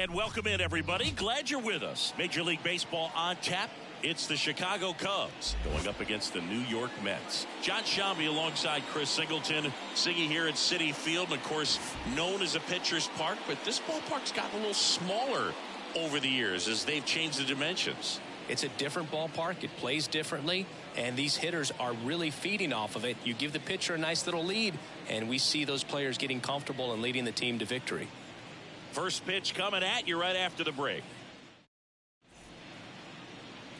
And welcome in, everybody. Glad you're with us. Major League Baseball on tap. It's the Chicago Cubs going up against the New York Mets. John Shambi alongside Chris Singleton. Siggy here at Citi Field, and of course, known as a pitcher's park, but this ballpark's gotten a little smaller over the years as they've changed the dimensions. It's a different ballpark. It plays differently, and these hitters are really feeding off of it. You give the pitcher a nice little lead, and we see those players getting comfortable and leading the team to victory. First pitch coming at you right after the break.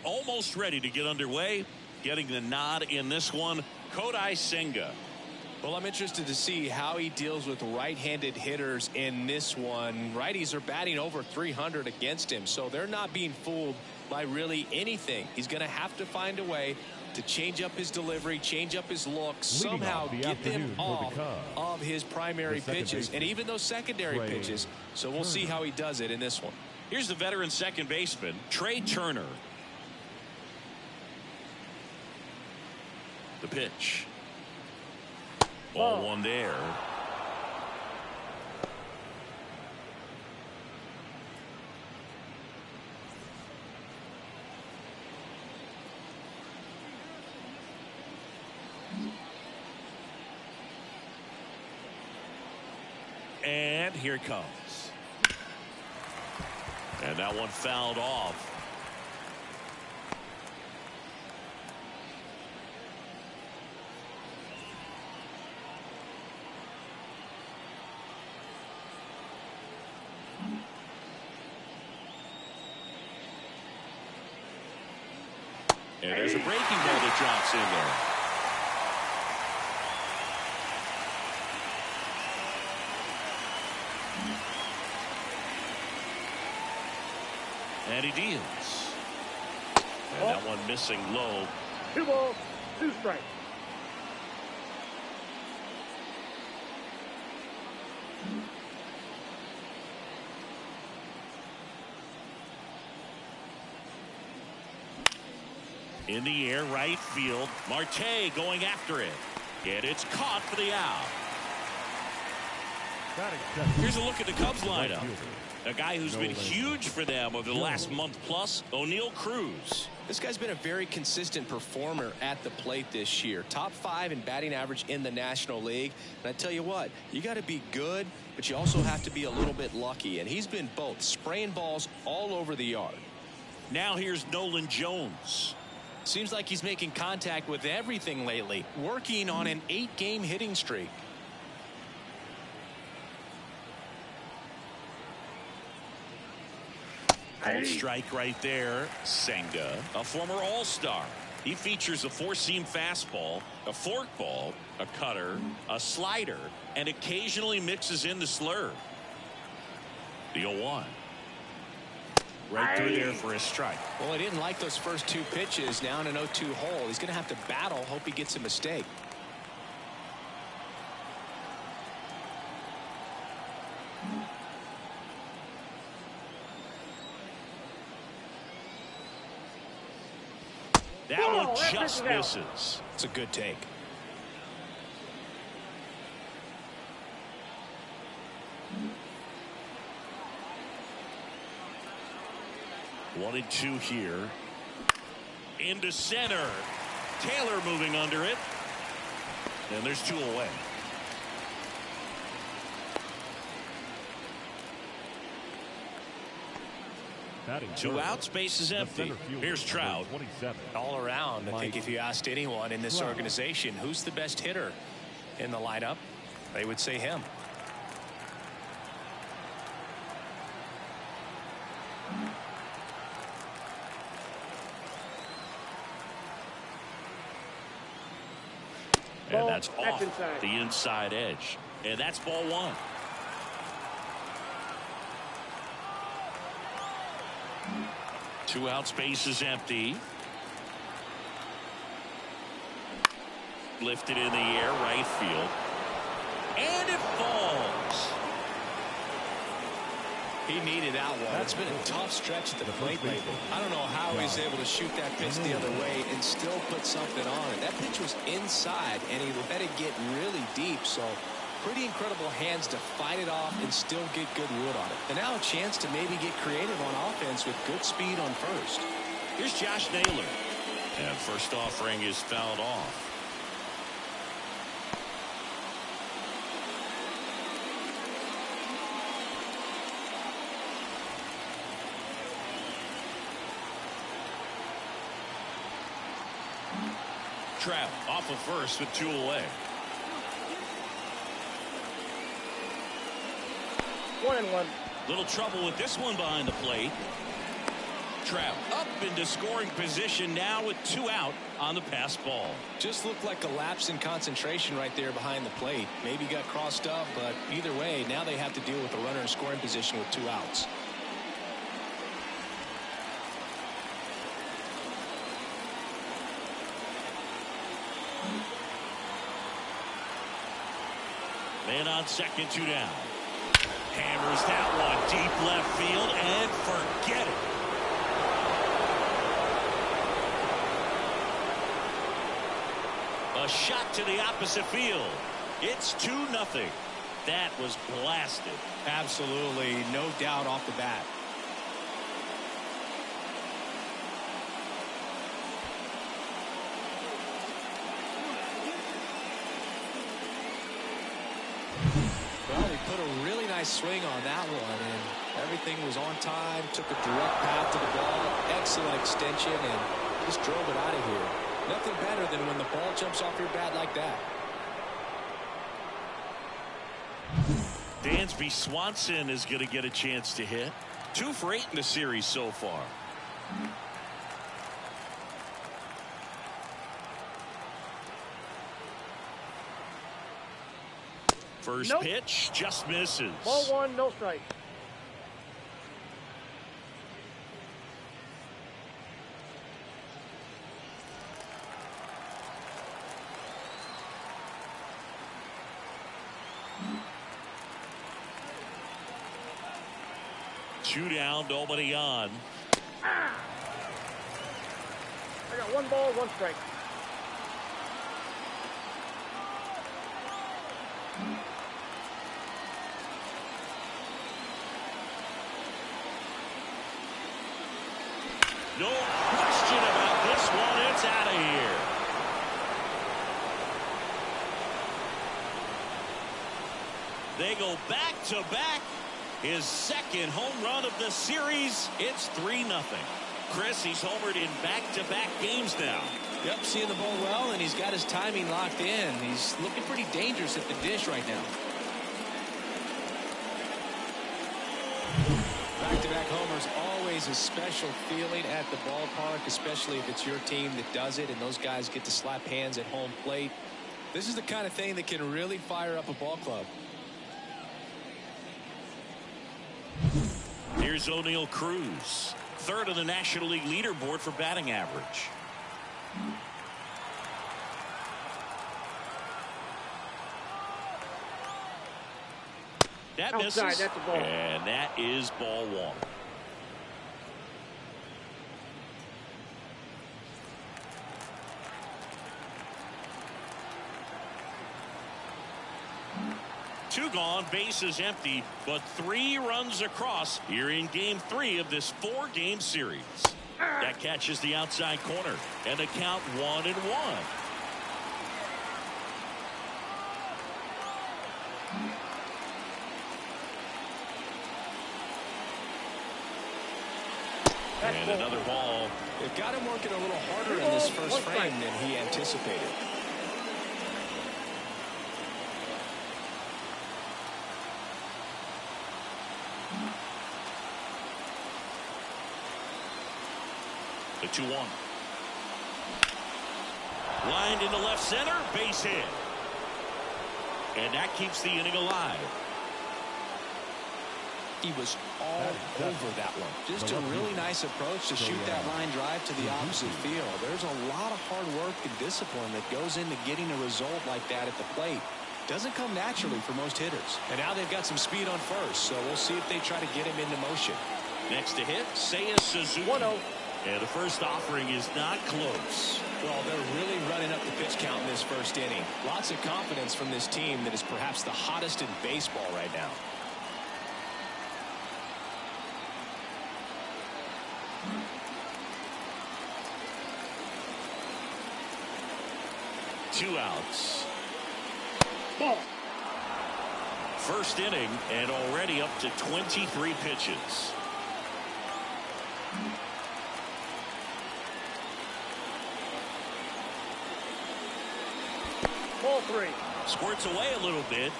Almost ready to get underway. Getting the nod in this one, Kodai Senga. Well, I'm interested to see how he deals with right-handed hitters in this one. Righties are batting over 300 against him, so they're not being fooled by really anything. He's going to have to find a way to change up his delivery, change up his look, somehow get them off of his primary pitches and even those secondary pitches. So we'll see how he does it in this one. Here's the veteran second baseman, Trey Turner. The pitch. Ball one there. And here it comes. And that one fouled off. And there's a breaking ball that drops in there. And he deals. And that one missing low. 2 balls, 2 strikes. In the air, right field. Marte going after it. And it's caught for the out. Here's a look at the Cubs lineup. A guy who's been huge for them over the last month plus, O'Neal Cruz. This guy's been a very consistent performer at the plate this year. Top 5 in batting average in the National League. And I tell you what, you got to be good, but you also have to be a little bit lucky. And he's been both, spraying balls all over the yard. Now here's Nolan Jones. Seems like he's making contact with everything lately, working on an 8-game hitting streak. Called strike right there. Senga, a former All-Star. He features a 4-seam fastball, a forkball, a cutter, a slider, and occasionally mixes in the slurve. The 0-1. Right through there for a strike. Well, he didn't like those first 2 pitches. Now in an 0-2 hole, he's going to have to battle. Hope he gets a mistake. That one just misses. It's a good take. One and 2 here. Into center. Taylor moving under it. And there's 2 away. Two outs, base is empty. Here's Trout. All around, I think if you asked anyone in this organization who's the best hitter in the lineup, they would say him. And that's off the inside edge. And that's ball 1. Two out, space is empty. Lifted in the air, right field. And it falls. He needed that one. It's been a tough stretch at the plate lately. I don't know how he's able to shoot that pitch the other way and still put something on it. That pitch was inside, and he let it get really deep. So pretty incredible hands to fight it off and still get good wood on it. And now a chance to maybe get creative on offense with good speed on first. Here's Josh Naylor. And first offering is fouled off. Trap off of first with 2 away. 1-1. Little trouble with this one behind the plate. Trap up into scoring position now with 2 out on the pass ball. Just looked like a lapse in concentration right there behind the plate. Maybe got crossed up, but either way, now they have to deal with a runner in scoring position with 2 outs. Man on second, 2 down. Hammers that one deep left field and forget it. A shot to the opposite field. It's 2-0. That was blasted. Absolutely, no doubt off the bat. Well, he put a really nice swing on that one, and everything was on time. Took a direct path to the ball. Excellent extension, and just drove it out of here. Nothing better than when the ball jumps off your bat like that. Dansby Swanson is going to get a chance to hit. 2 for 8 in the series so far. First pitch just misses. Ball 1, no strike. Two down, nobody on. I got 1 ball, 1 strike. No question about this one. It's out of here. They go back to back. His second home run of the series. It's 3-0. Chris, he's homered in back-to-back games now. Yep, seeing the ball well, and he's got his timing locked in. He's looking pretty dangerous at the dish right now. Back-to-back homers, always a special feeling at the ballpark, especially if it's your team that does it and those guys get to slap hands at home plate. This is the kind of thing that can really fire up a ball club. Here's O'Neal Cruz, 3rd on the National League leaderboard for batting average. That misses. Outside, that's a ball. And that is ball 1. Two gone, bases empty, but 3 runs across here in game 3 of this 4-game series. That catches the outside corner, and the count 1-1. And another ball. They've got him working a little harder in this first frame than he anticipated. The 2-1. Lined into left center, base hit. And that keeps the inning alive. He was all over that one. Just a really nice approach to shoot that line drive to the opposite field. There's a lot of hard work and discipline that goes into getting a result like that at the plate. Doesn't come naturally for most hitters. And now they've got some speed on first, so we'll see if they try to get him into motion. Next to hit, Seiya Suzuki. 1-0. And the first offering is not close. Well, they're really running up the pitch count in this first inning. Lots of confidence from this team that is perhaps the hottest in baseball right now. Two outs. Ball. First inning and already up to 23 pitches. Ball 3. Squirts away a little bit.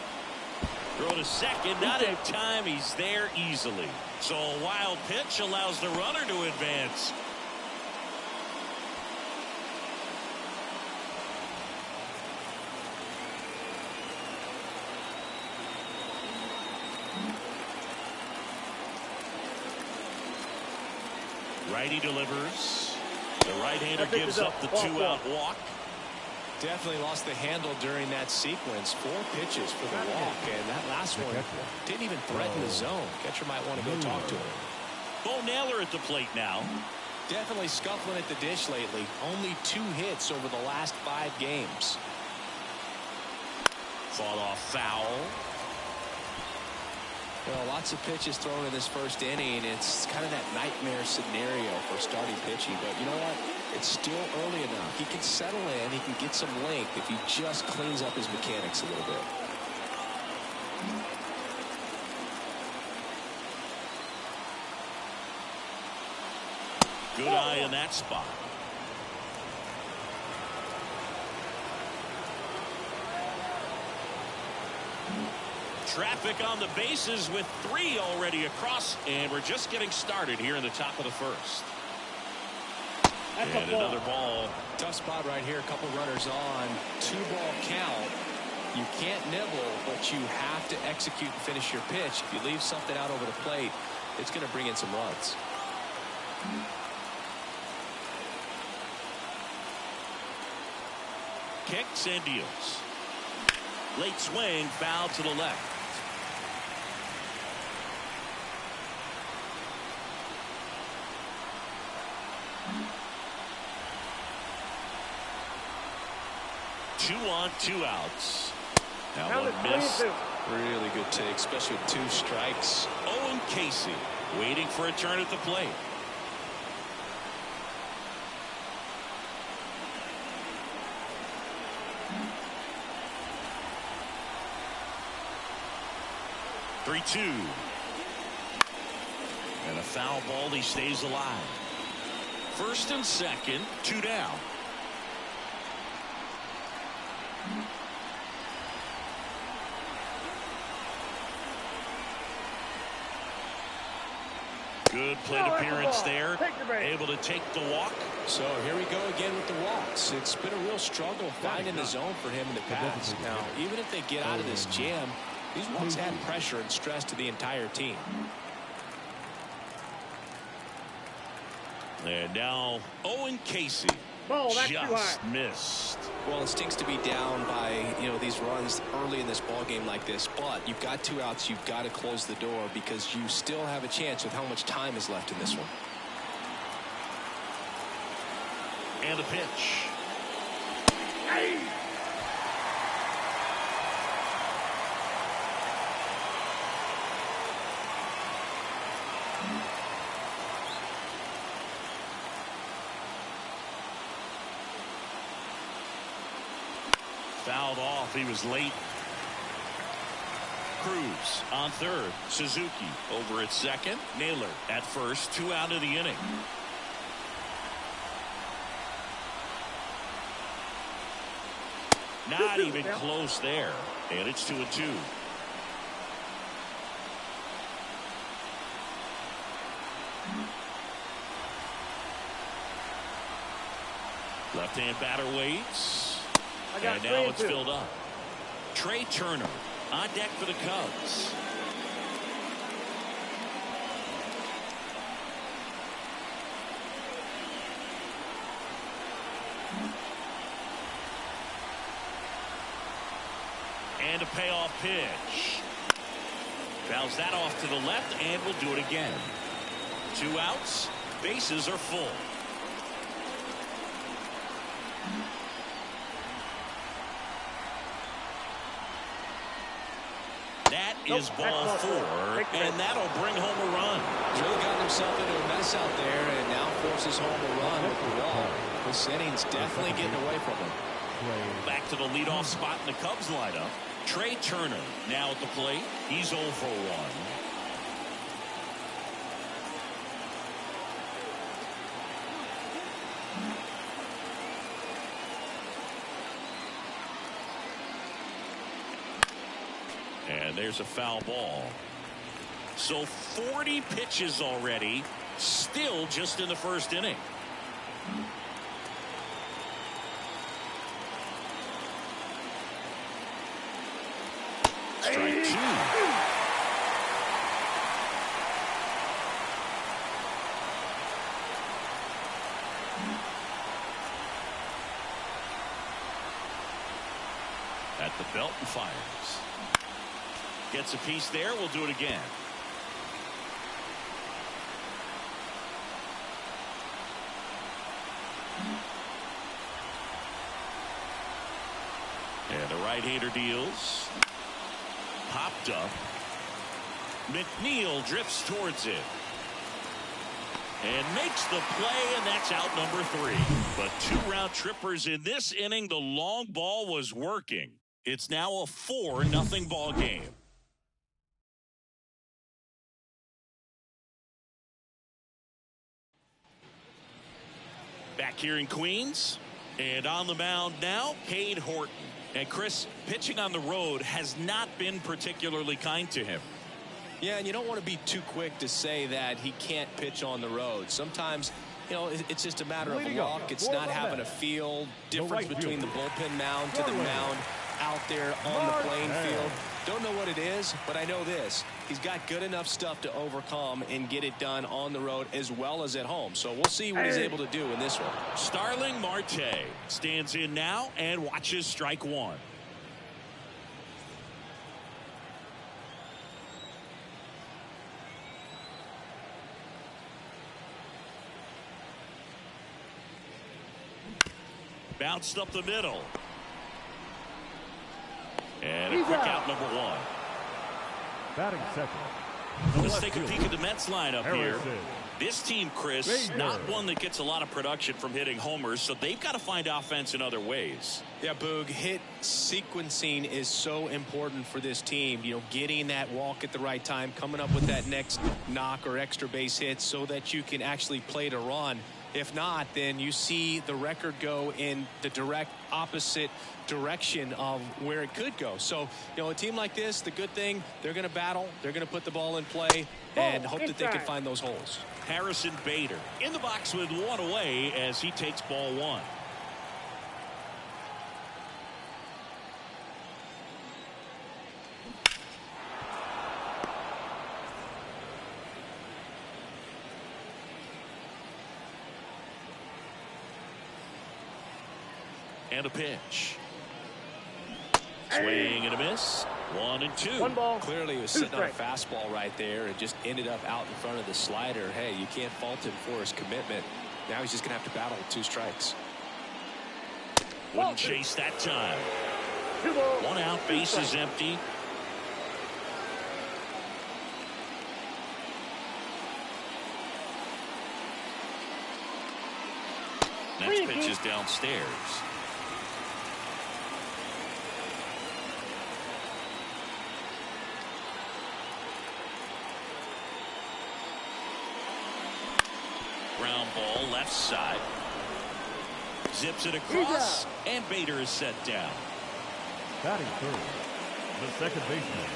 Throw to second. Not in time. He's there easily. So a wild pitch allows the runner to advance. Righty delivers. The right-hander gives up the two-out walk. Definitely lost the handle during that sequence. 4 pitches for the walk, and that last one didn't even threaten the zone. Catcher might want to go talk to him. Bo Naylor at the plate now. Definitely scuffling at the dish lately. Only 2 hits over the last 5 games. Fought off foul. Well, lots of pitches thrown in this first inning. It's kind of that nightmare scenario for starting pitching. But you know what? It's still early enough. He can settle in. He can get some length if he just cleans up his mechanics a little bit. Good eye in that spot. Traffic on the bases with 3 already across, and we're just getting started here in the top of the first. And another ball. Tough spot right here. A couple runners on. 2-ball count. You can't nibble, but you have to execute and finish your pitch. If you leave something out over the plate, it's going to bring in some runs. Kicks and deals. Late swing, foul to the left. Two on, 2 outs. Now one miss. Really good take, especially with 2 strikes. Owen Casey waiting for a turn at the plate. Three-two. And a foul ball. He stays alive. First and second, 2 down. Good plate appearance there. Able to take the walk. So here we go again with the walks. It's been a real struggle finding the zone for him in the past. Now, even if they get out of this jam, these walks add pressure and stress to the entire team. And now Owen Casey just missed. Well, it stinks to be down by, these runs early in this ball game like this, but you've got 2 outs. You've got to close the door because you still have a chance with how much time is left in this one. And the pitch. Hey. Fouled off. He was late. Cruz on third. Suzuki over at second. Naylor at first. 2 out of the inning. Not even close there. And it's 2-2. Left-hand batter waits. And now it's filled up. Trey Turner on deck for the Cubs. And a payoff pitch. Fouls that off to the left, and will do it again. 2 outs. Bases are full. That is ball 4, and that'll bring home a run. He's really gotten himself into a mess out there and now forces home a run with the wall. This inning's definitely getting away from him. Back to the leadoff spot in the Cubs lineup. Trey Turner now at the plate. He's 0 for 1. And there's a foul ball. So 40 pitches already, still just in the first inning. Strike 2. At the belt and fires. Gets a piece there. We'll do it again. And the right-hander deals. Popped up. McNeil drifts towards it. And makes the play, and that's out number 3. But 2 round trippers in this inning. The long ball was working. It's now a 4-0 ball game. Back here in Queens, and on the mound now, Cade Horton. And Chris, pitching on the road has not been particularly kind to him. Yeah, and you don't want to be too quick to say that he can't pitch on the road. Sometimes, you know, it's just a matter of luck. It's not having a feel difference between the bullpen mound to the mound out there on the playing field. Don't know what it is, but I know this. He's got good enough stuff to overcome and get it done on the road as well as at home. So we'll see what he's able to do in this one. Starling Marte stands in now and watches strike 1. Bounced up the middle. And a quick out number 1. Batting second. Let's take a peek at the Mets lineup here. This team, Chris, not one that gets a lot of production from hitting homers, so they've got to find offense in other ways. Yeah, Boog, hit sequencing is so important for this team. You know, getting that walk at the right time, coming up with that next knock or extra base hit so that you can actually play to run. If not, then you see the record go in the direct opposite direction of where it could go. So, you know, a team like this, the good thing, they're going to battle, they're going to put the ball in play, and hope that they can find those holes. Harrison Bader in the box with 1 away as he takes ball 1. And a pitch. Swing and a miss. 1 and 2. 1 ball. Clearly he was sitting on a fastball right there and just ended up out in front of the slider. Hey, you can't fault him for his commitment. Now he's just going to have to battle with 2 strikes. Wouldn't chase that time. 1 out, base is empty. Next pitch is downstairs. Ground ball left side. Zips it across, and Bader is set down. Batting third, the second baseman.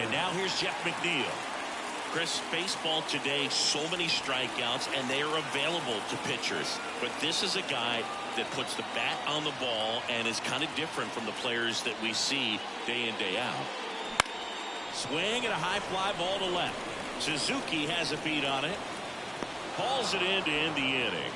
And now here's Jeff McNeil. Chris, baseball today, so many strikeouts, and they are available to pitchers. But this is a guy that puts the bat on the ball and is kind of different from the players that we see day in, day out. Swing and a high fly ball to left. Suzuki has a beat on it. Hauls it in to end the inning.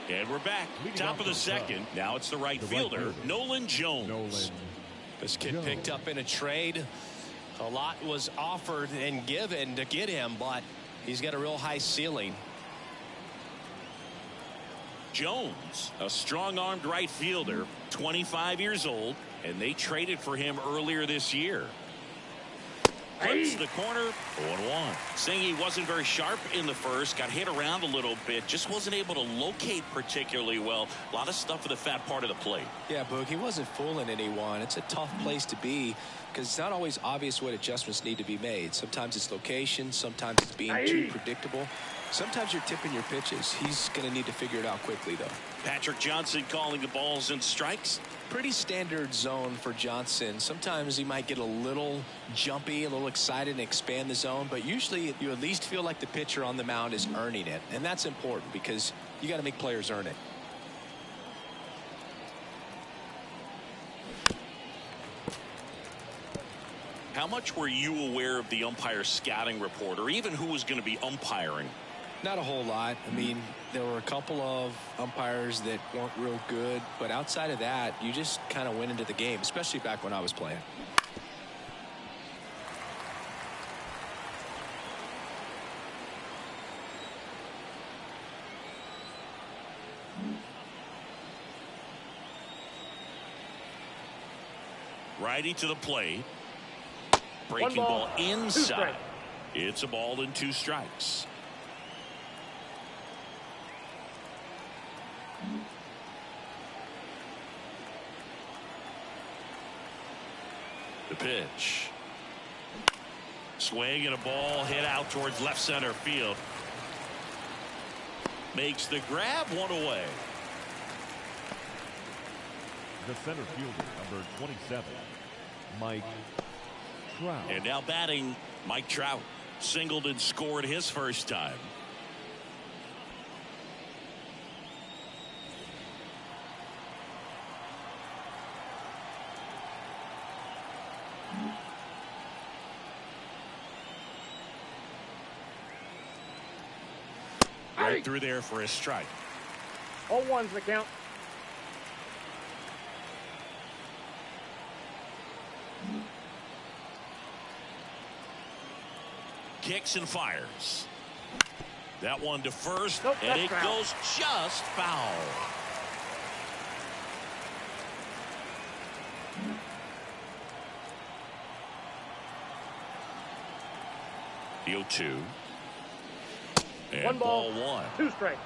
And we're back. Top of the second. Now it's the right fielder, Nolan Jones. This kid picked up in a trade. A lot was offered and given to get him, but he's got a real high ceiling. Jones, a strong-armed right fielder, 25 years old, and they traded for him earlier this year. Clips the corner, 0-1. Saying he wasn't very sharp in the first, got hit around a little bit, just wasn't able to locate particularly well. A lot of stuff for the fat part of the plate. Yeah, Boog, he wasn't fooling anyone. It's a tough place to be because it's not always obvious what adjustments need to be made. Sometimes it's location, sometimes it's being too predictable. Sometimes you're tipping your pitches. He's going to need to figure it out quickly, though. Patrick Johnson calling the balls and strikes. Pretty standard zone for Johnson. Sometimes he might get a little jumpy, a little excited and expand the zone, but usually you at least feel like the pitcher on the mound is earning it, and that's important because you got to make players earn it. How much were you aware of the umpire scouting report, or even who was going to be umpiring? Not a whole lot. I mean, there were a couple of umpires that weren't real good, but outside of that, you just kind of went into the game, especially back when I was playing. Righty to the plate. Breaking ball inside. It's a ball and 2 strikes. The pitch. Swing and a ball hit out towards left center field. Makes the grab, 1 away. The center fielder, number 27, Mike Trout. And now batting, Mike Trout. Singled and scored his first time. Right through there for a strike. 0-1's the count. Kicks and fires. That one to first, Nope, and it foul. goes just foul. The 0-2. And 1 ball, 1. 2 strikes.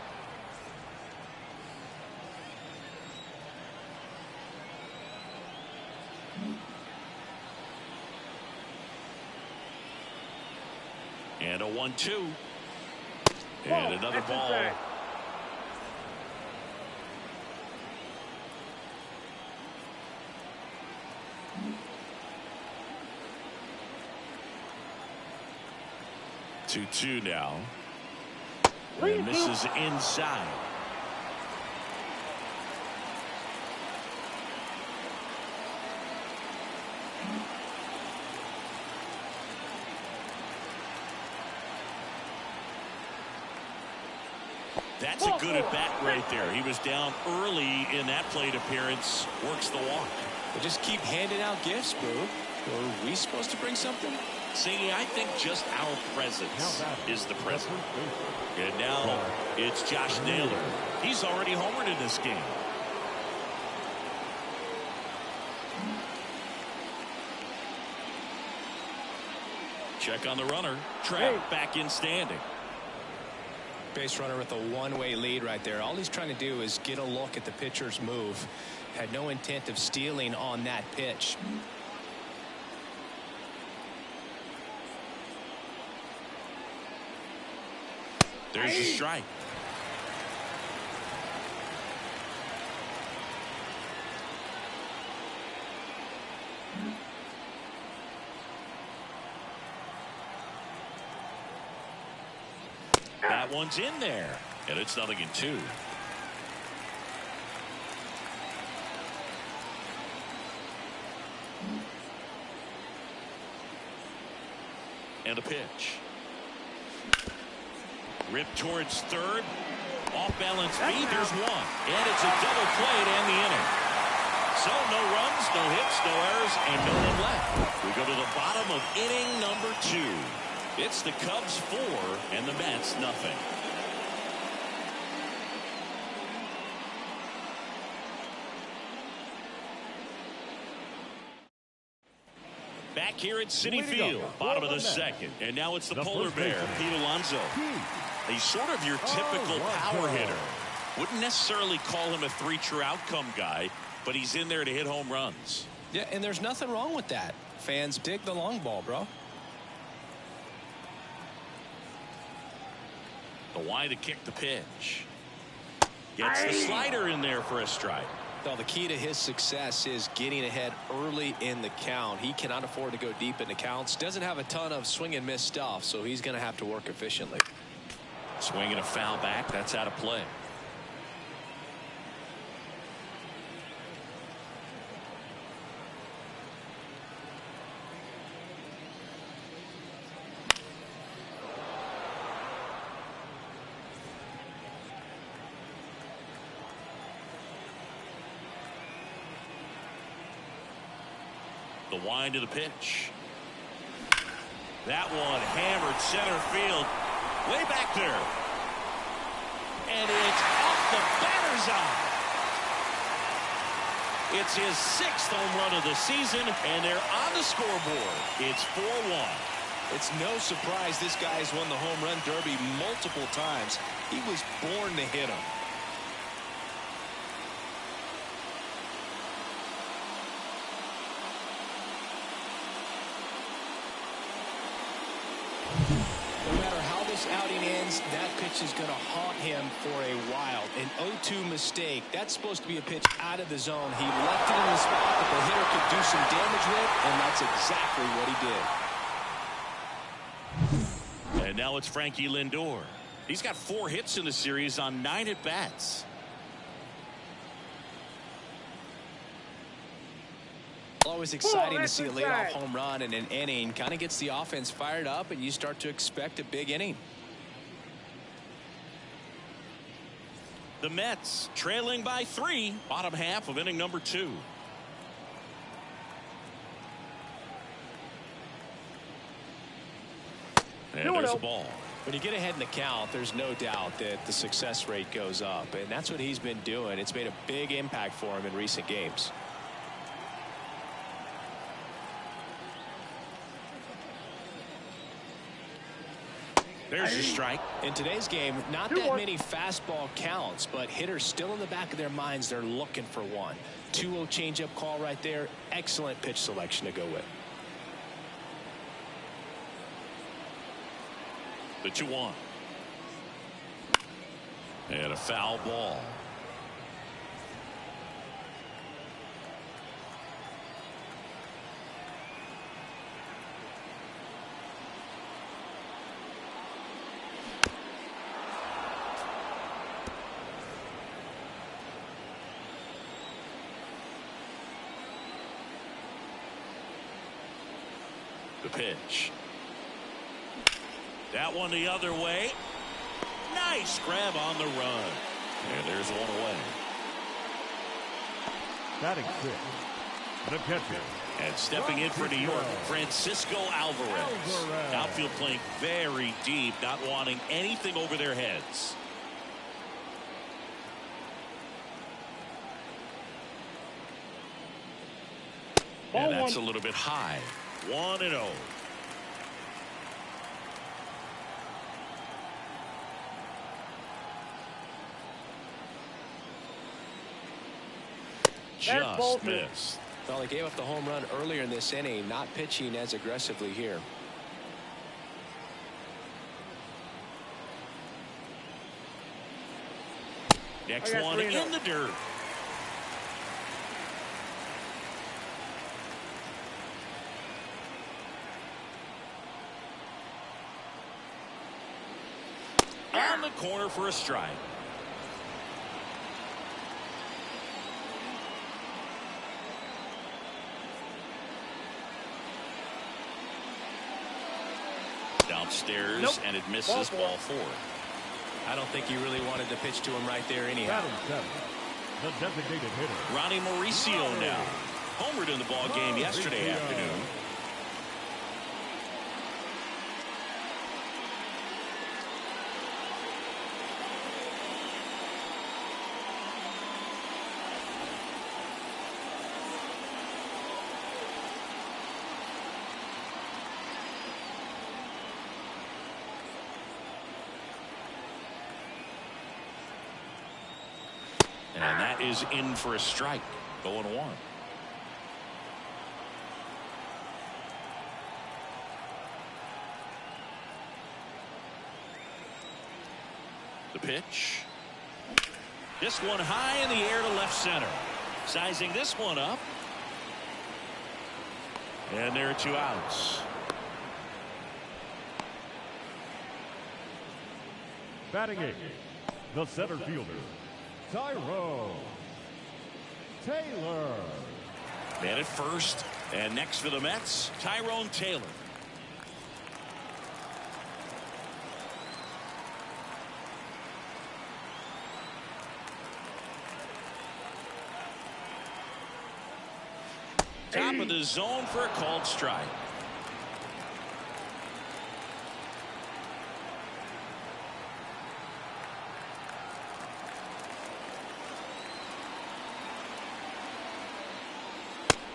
And a 1-2. Ball, And another that's ball. inside. Two now. Three, And this is inside. That's a good at bat right there. He was down early in that plate appearance. Works the walk. But just keep handing out gifts, Boo. Were we supposed to bring something? See, I think just our presence is the present. And now it's Josh Naylor. He's already homered in this game. Check on the runner. Trout back in standing. Base runner with a one-way lead right there. All he's trying to do is get a look at the pitcher's move. Had no intent of stealing on that pitch. There's a strike. That one's in there, and it's 0-2. And a pitch. Ripped towards third. Off balance feed. There's one. And it's a double play to end the inning. So no runs, no hits, no errors, and no one left. We go to the bottom of inning number 2. It's the Cubs 4 and the Mets nothing. Back here at Citi Field, bottom of the second. And now it's the polar bear, Pete Alonso. He's sort of your typical power hitter. Wouldn't necessarily call him a 3-true outcome guy, but he's in there to hit home runs. Yeah, and there's nothing wrong with that. Fans dig the long ball, bro. The wide to kick the pitch. Gets the slider in there for a strike. Well, the key to his success is getting ahead early in the count. He cannot afford to go deep in the counts. Doesn't have a ton of swing and miss stuff, so he's going to have to work efficiently. Swinging a foul back. That's out of play. The wind to the pitch. That one hammered center field. Way back there. And it's off the batter's eye. It's his 6th home run of the season, and they're on the scoreboard. It's 4-1. It's no surprise this guy has won the home run derby multiple times. He was born to hit them. Outing ends, that pitch is going to haunt him for a while. An 0-2 mistake. That's supposed to be a pitch out of the zone. He left it in the spot that the hitter could do some damage with, and that's exactly what he did. And now it's Frankie Lindor. He's got 4 hits in the series on 9 at-bats. Always exciting to see a leadoff home run in an inning. Kind of gets the offense fired up, and you start to expect a big inning. The Mets trailing by 3, bottom half of inning number 2. And there's a ball. When you get ahead in the count, there's no doubt that the success rate goes up, and that's what he's been doing. It's made a big impact for him in recent games. There's your strike. In today's game, not that many fastball counts, but hitters still in the back of their minds, they're looking for one. 2-0 changeup call right there. Excellent pitch selection to go with. The 2-1. And a foul ball. The pitch. That one the other way. Nice grab on the run. And there's one away. Batting 6th. The catcher. And stepping in for New York, Francisco Alvarez. Outfield playing very deep, not wanting anything over their heads. And that's a little bit high. 1-0. Just missed. Well, he gave up the home run earlier in this inning, not pitching as aggressively here. Next one in the dirt. On the corner for a strike. Downstairs, and it misses ball 4. I don't think he really wanted to pitch to him right there anyhow. The designated hitter. Ronnie Mauricio now. Homered in the ball game yesterday afternoon. And that is in for a strike. 0-1. The pitch. This one high in the air to left center. Sizing this one up. And there are 2 outs. Batting 8. The center fielder, Tyrone Taylor. Man at first. And next for the Mets, Tyrone Taylor. Top of the zone for a called strike.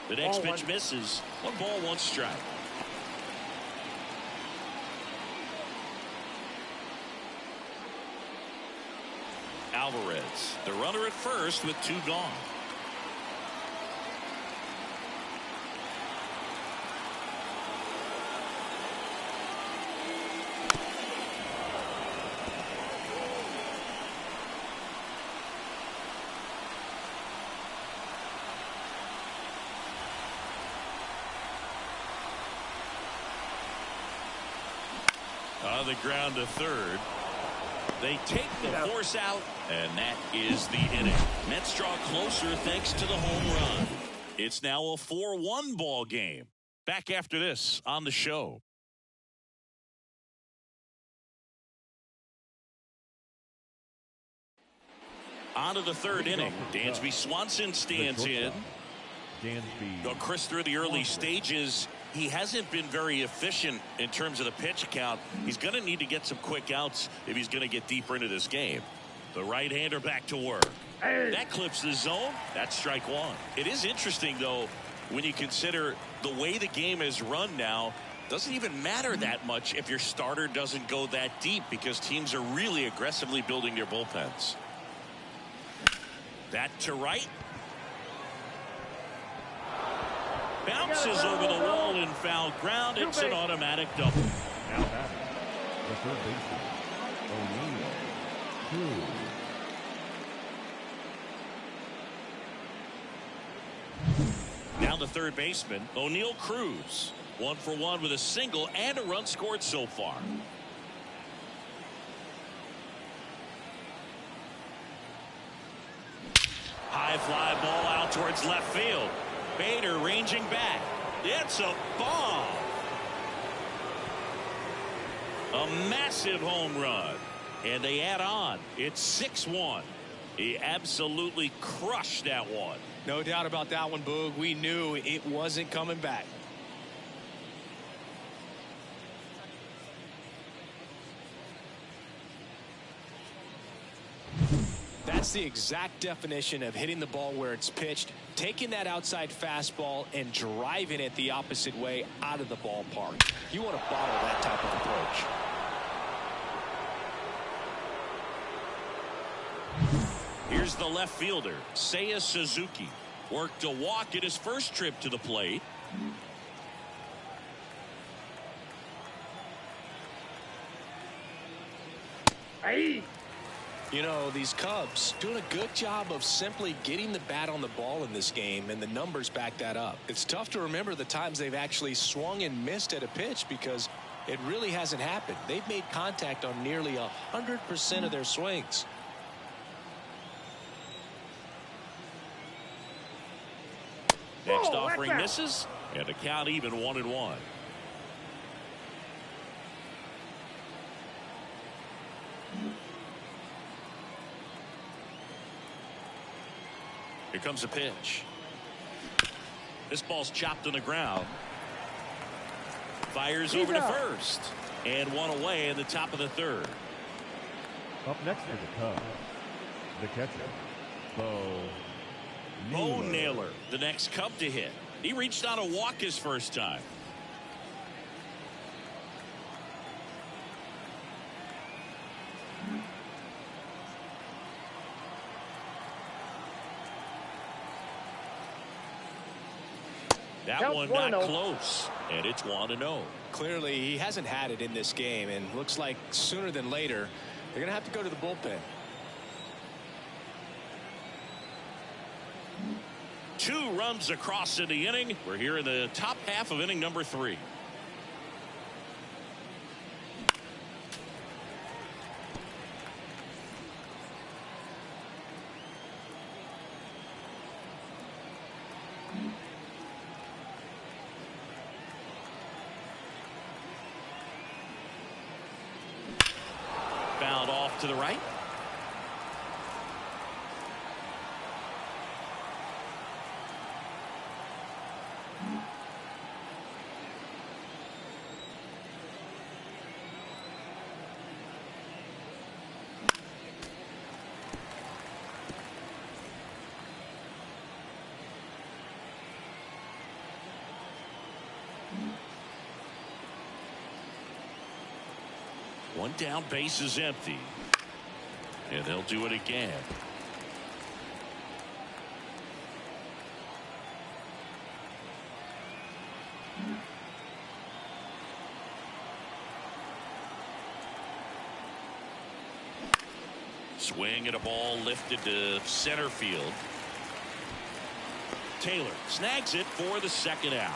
The next pitch misses. 1 ball, 1 strike. Alvarez, the runner at first with 2 gone. On the ground to third. They take the force out, and that is the inning. Mets draw closer thanks to the home run. It's now a 4-1 ball game. Back after this on the show. On to the 3rd inning. Dansby Swanson stands in. Chris, through the early stages, he hasn't been very efficient in terms of the pitch count. He's going to need to get some quick outs if he's going to get deeper into this game. The right-hander back to work. That clips the zone. That's strike 1. It is interesting, though, when you consider the way the game is run now. Doesn't even matter that much if your starter doesn't go that deep, because teams are really aggressively building their bullpens. That to right. Bounces over the wall in foul ground. It's an automatic double. Now batting, the third baseman, O'Neill Cruz. Now the third baseman, O'Neill Cruz. 1 for 1 with a single and a run scored so far. High fly ball out towards left field. Bader ranging back. It's a bomb. A massive home run. And they add on. It's 6-1. He absolutely crushed that one. No doubt about that one, Boog. We knew it wasn't coming back. That's the exact definition of hitting the ball where it's pitched, taking that outside fastball and driving it the opposite way out of the ballpark. You want to bottle that type of approach. Here's the left fielder, Seiya Suzuki. Worked a walk at his first trip to the plate. Hey! You know, these Cubs doing a good job of simply getting the bat on the ball in this game, and the numbers back that up. It's tough to remember the times they've actually swung and missed at a pitch, because it really hasn't happened. They've made contact on nearly 100% of their swings. Next offering misses, and the count even 1-1. Here comes a pitch. This ball's chopped on the ground. Fires over to first. And one away in the top of the third. Up next for the Cubs, the catcher, Bo Naylor, the next Cub to hit. He reached on a walk his first time. That one not close, and it's 1-0. Clearly, he hasn't had it in this game, and looks like sooner than later, they're going to have to go to the bullpen. 2 runs across in the inning. We're here in the top half of inning number 3. Fouled off to the right. One down, base is empty. And they'll do it again. Swing and a ball lifted to center field. Taylor snags it for the second out.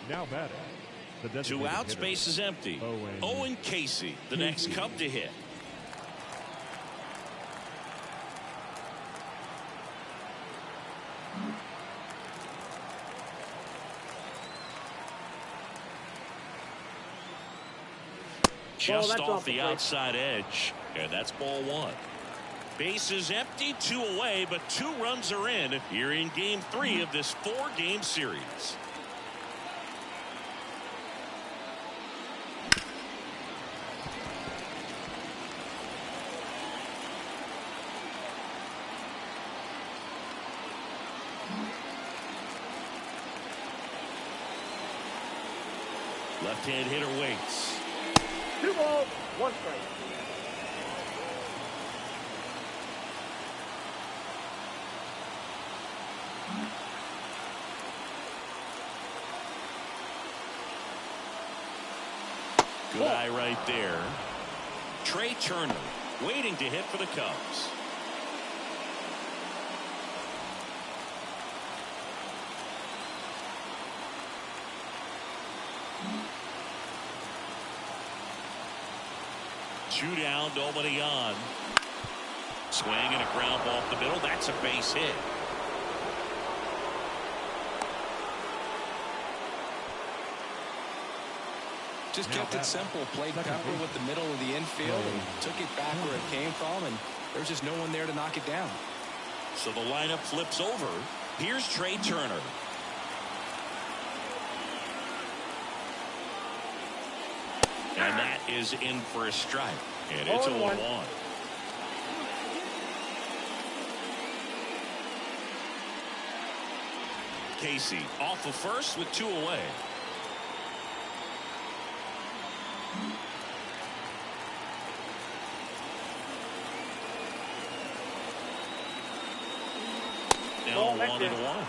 now batting. 2 outs, base is empty. Owen Casey, the next Cub to hit. Just off the outside edge, and that's ball 1. Base is empty, 2 away, but 2 runs are in here in game 3 of this 4-game series. Left-hand hitter waits. 2 balls, 1 strike. Good eye right there. Trey Turner waiting to hit for the Cubs. Two down, nobody on. Swing and a ground ball off the middle. That's a base hit. Just kept it simple. Played cover with the middle of the infield and took it back where it came from, and there's just no one there to knock it down. So the lineup flips over. Here's Trey Turner. And that is in for a strike. And it's 0-1. Casey off of first with 2 away. Now 1-1.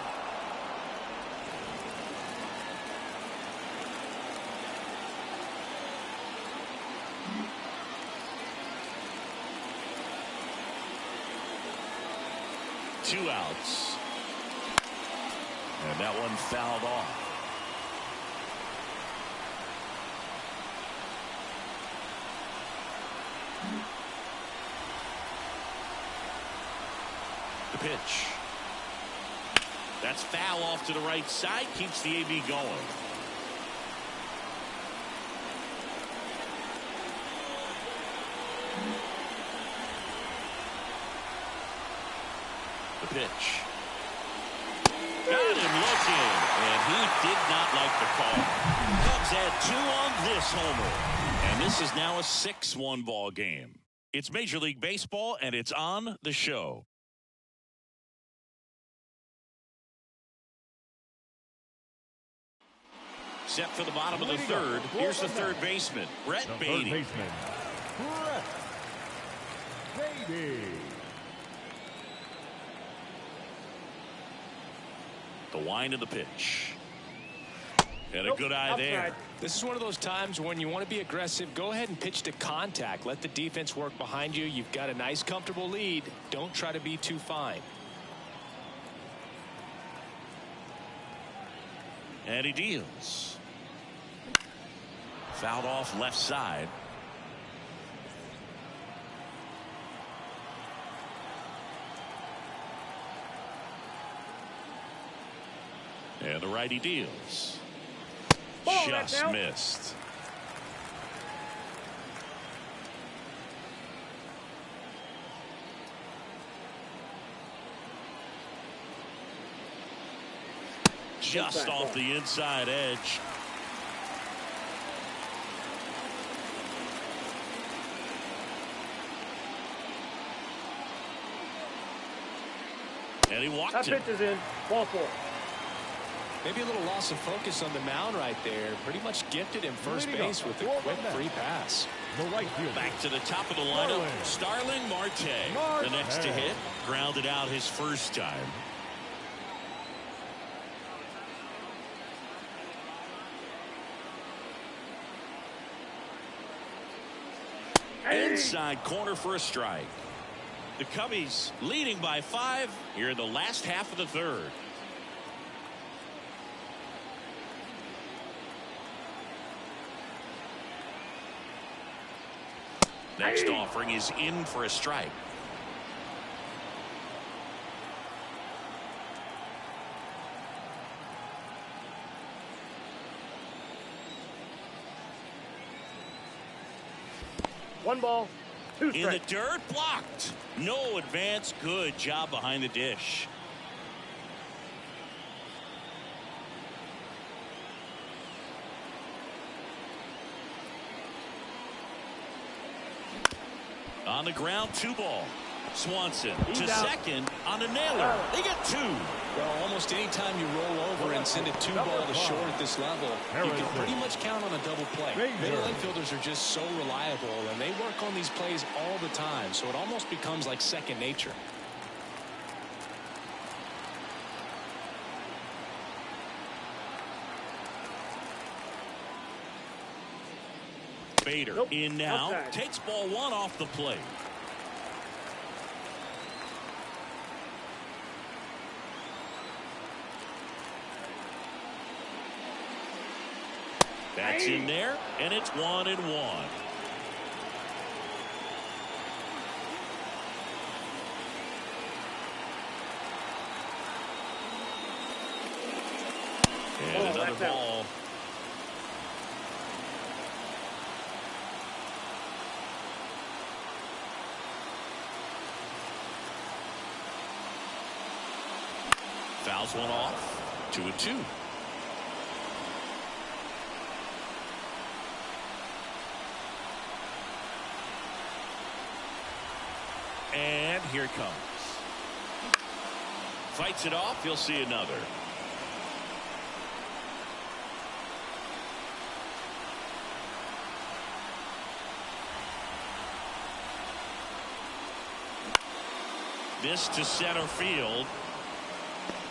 Two outs. And that one fouled off. The pitch. That's foul off to the right side. Keeps the AB going. pitch. Got him looking, and he did not like the call. Cubs had 2 on this homer, and this is now a 6-1 ball game. It's Major League Baseball, and it's on the show. Set for the bottom of the third. Here's the third baseman, Brett Beatty. Third baseman, Brett Beatty. The wind of the pitch. And a good eye there. This is one of those times when you want to be aggressive. Go ahead and pitch to contact. Let the defense work behind you. You've got a nice, comfortable lead. Don't try to be too fine. And he deals. Fouled off left side. And the righty deals. Just missed. Just off the inside edge. And he walked it. That pitch is in. Ball 4. Maybe a little loss of focus on the mound right there. Pretty much gifted him first base with a quick free pass. The right fielder. Back to the top of the lineup, Starling Marte. The next to hit, grounded out his first time. Inside corner for a strike. The Cubbies leading by 5 here in the last half of the third. Next offering is in for a strike. One ball, 2 strikes. In the dirt, blocked. No advance. Good job behind the dish. On the ground, 2 ball. Swanson to second on a nailer. They get 2. Well, almost any time you roll over and send a 2-ball to short at this level, you can pretty much count on a double play. Middle infielders are just so reliable, and they work on these plays all the time, so it almost becomes like second nature. Bader in now. Takes ball 1 off the plate. That's in there, and it's 1-1. And another ball. Fouls one off. 2-2. And here it comes. Fights it off. You'll see another. This to center field.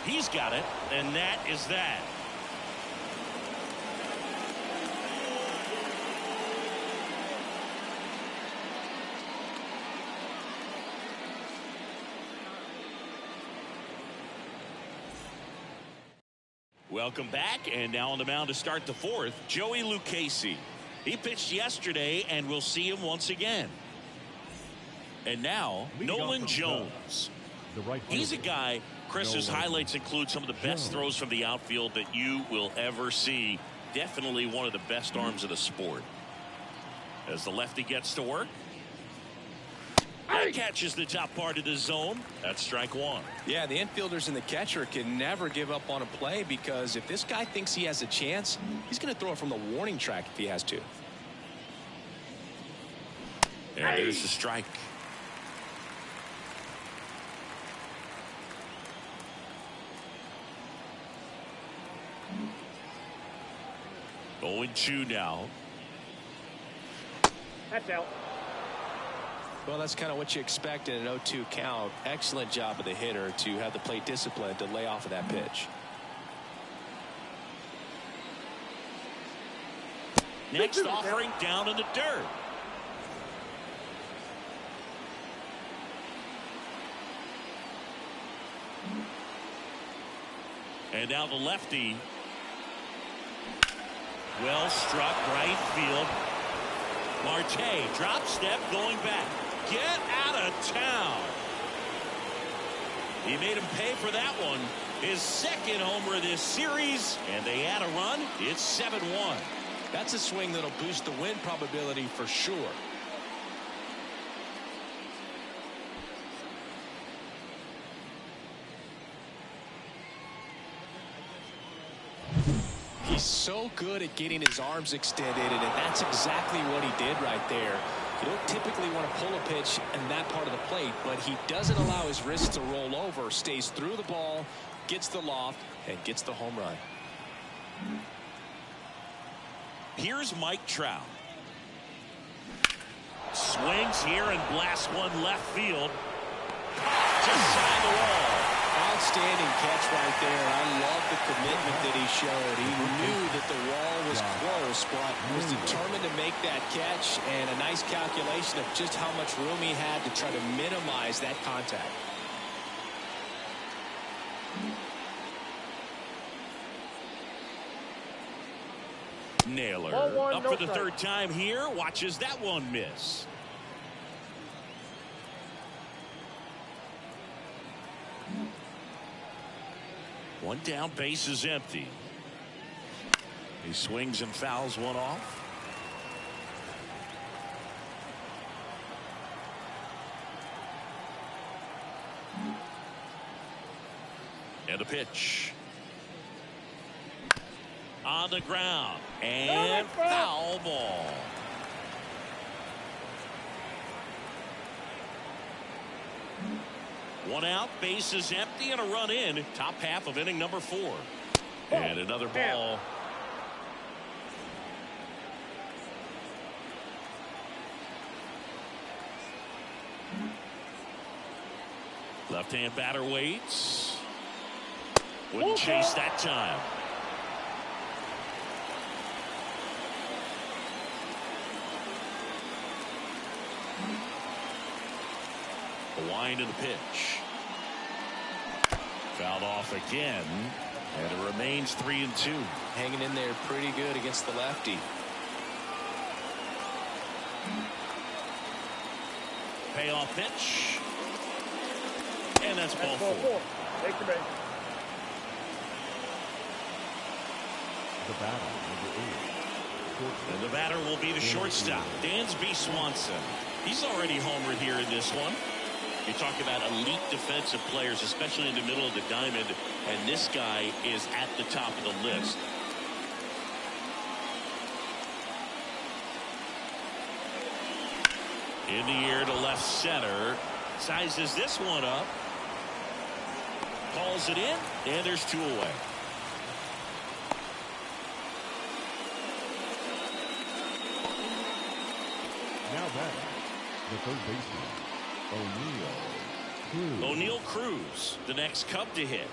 He's got it, and that is that. Welcome back, and now on the mound to start the 4th, Joey Lucchesi. He pitched yesterday, and we'll see him once again. And now, Nolan Jones. He's a guy, Chris's highlights include some of the best throws from the outfield that you will ever see. Definitely one of the best arms of the sport. As the lefty gets to work. That catches the top part of the zone. That's strike one. Yeah, the infielders and the catcher can never give up on a play, because if this guy thinks he has a chance, he's going to throw it from the warning track if he has to. And there's the strike. Going 2 now. That's out. Well, that's kind of what you expect in an 0-2 count. Excellent job of the hitter to have the plate discipline to lay off of that pitch. Next offering down in the dirt. And now the lefty. Well struck, right field. Marte, drop step, going back. Get out of town. He made him pay for that one. His second homer this series, and they add a run. It's 7-1. That's a swing that'll boost the win probability for sure. He's so good at getting his arms extended, and that's exactly what he did right there. You don't typically want to pull a pitch in that part of the plate, but he doesn't allow his wrists to roll over, stays through the ball, gets the loft, and gets the home run. Here's Mike Trout. Swings here and blasts one left field. Just side the wall. Outstanding catch right there. I love the commitment that he showed. He knew that the wall was close, but was determined to make that catch, and a nice calculation of just how much room he had to try to minimize that contact. Naylor up for the third time here. Watches that one miss. One down, base is empty. He swings and fouls one off. And a pitch. On the ground. And foul ball. One out, base is empty, and a run in. Top half of inning number 4. And another ball. Left-hand batter waits. Wouldn't chase that time. The wind of the pitch. Fouled off again. And it remains 3-2. Hanging in there pretty good against the lefty. Payoff pitch. And that's ball 4. Take the base. The batter, number 8. And the batter will be the shortstop, Dansby Swanson. He's already homered here in this one. You talk about elite defensive players, especially in the middle of the diamond, and this guy is at the top of the list. In the air to left center. Sizes this one up. Calls it in, and there's 2 away. Now batting, the third baseman, O'Neill Cruz. O'Neill Cruz, the next Cub to hit.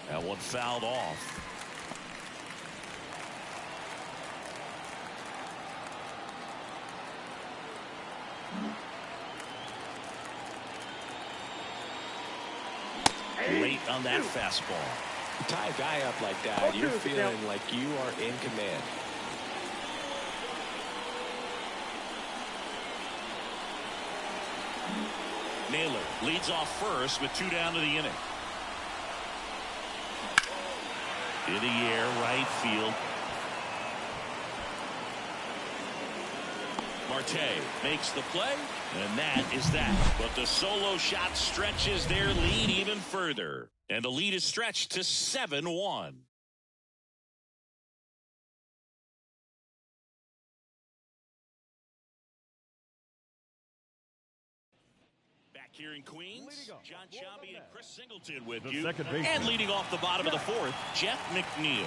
That one fouled off. Late on that fastball. You tie a guy up like that, you're feeling like you are in command. Naylor leads off first with 2 down to the inning. In the air, right field. Marte makes the play, and that is that. But the solo shot stretches their lead even further, and the lead is stretched to 7-1. Back here in Queens, John Sciambi and Chris Singleton with you. And leading off the bottom of the 4th, Jeff McNeil.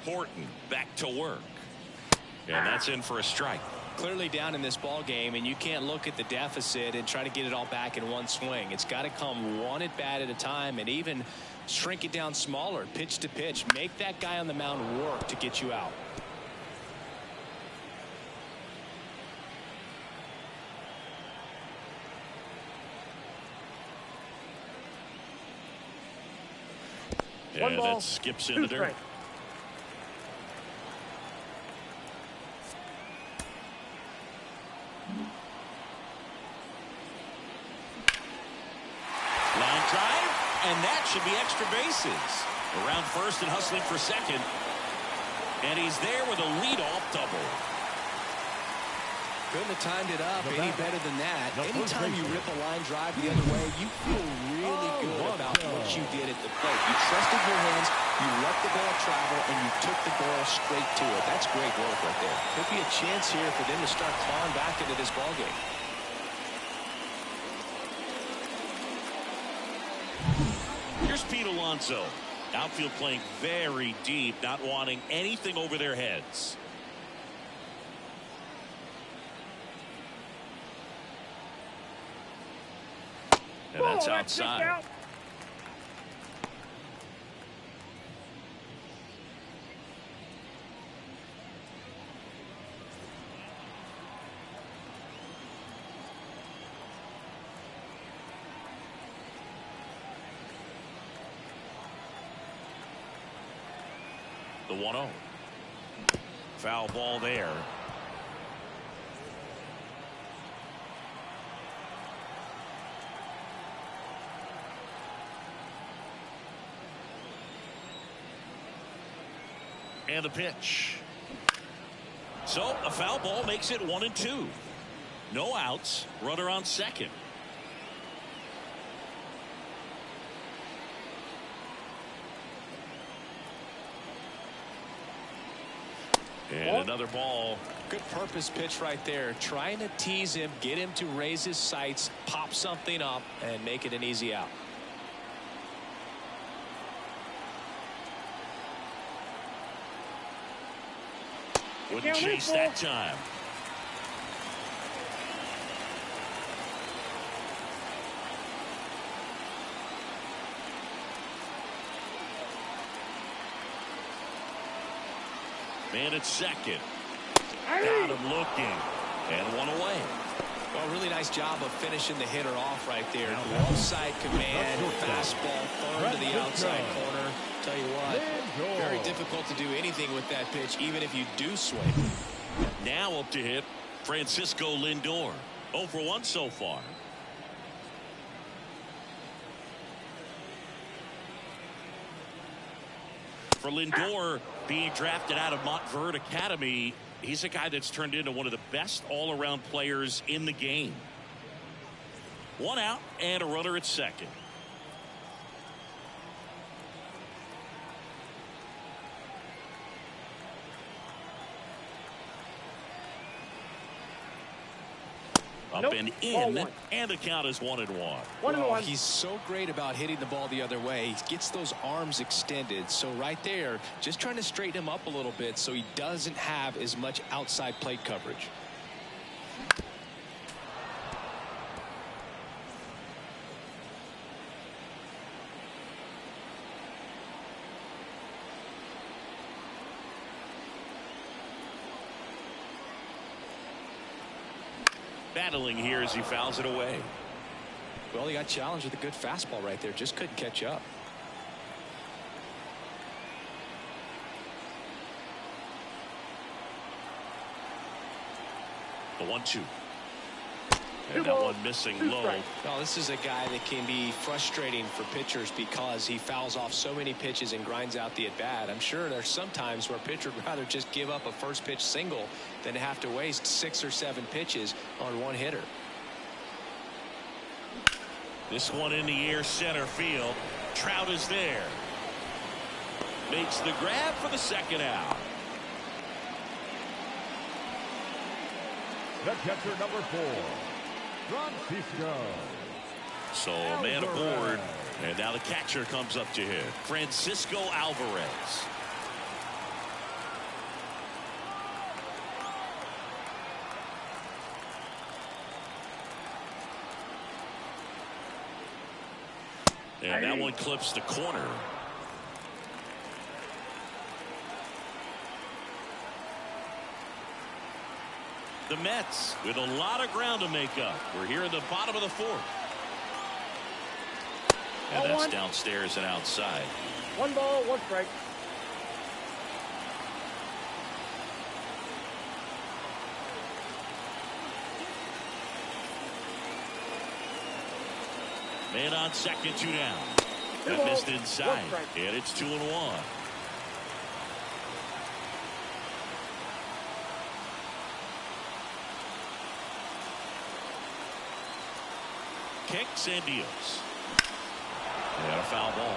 Horton back to work. And that's in for a strike. Clearly down in this ball game, and you can't look at the deficit and try to get it all back in one swing. It's got to come one at bat at a time, and even shrink it down smaller, pitch to pitch. Make that guy on the mound work to get you out. And that skips in the dirt. And that should be extra bases. Around first and hustling for second. And he's there with a leadoff double. Couldn't have timed it up any better than that. Anytime you rip a line drive the other way, you feel really good about what you did at the plate. You trusted your hands, you let the ball travel, and you took the ball straight to it. That's great work right there. Could be a chance here for them to start clawing back into this ball game. Here's Pete Alonso. Outfield playing very deep, not wanting anything over their heads. And that's outside. The 1-0. Foul ball there. And the pitch. So a foul ball makes it 1-2. No outs. Runner on second. And another ball. Good purpose pitch right there. Trying to tease him, get him to raise his sights, pop something up, and make it an easy out. Wouldn't chase that time. Man at second. Got him looking. And one away. Well, really nice job of finishing the hitter off right there. Left side command, fastball firm to the outside corner. Tell you what, very difficult to do anything with that pitch, even if you do swing. Now up to hit, Francisco Lindor. 0 for 1 so far. For Lindor, being drafted out of Montverde Academy, he's a guy that's turned into one of the best all-around players in the game. 1 out and a runner at second. Up and in, and the count is 1-1. Well, he's so great about hitting the ball the other way. He gets those arms extended. So right there, just trying to straighten him up a little bit so he doesn't have as much outside plate coverage. battling here as he fouls it away. Well, he got challenged with a good fastball right there. Just couldn't catch up. The 1-2. And that one missing low. Well, this is a guy that can be frustrating for pitchers because he fouls off so many pitches and grinds out the at-bat. I'm sure there's some times where a pitcher would rather just give up a first pitch single than to have to waste 6 or 7 pitches on one hitter. This one in the air, center field. Trout is there. Makes the grab for the second out. The catcher, number 4, Francisco. So a man aboard, and now the catcher comes up to hit. Francisco Alvarez. And that one clips the corner. The Mets with a lot of ground to make up. We're here in the bottom of the 4th. And that's downstairs and outside. 1 ball, 1 strike. Man on second, 2 down. That missed inside. And it's 2-1. Kicks and deals. And a foul ball.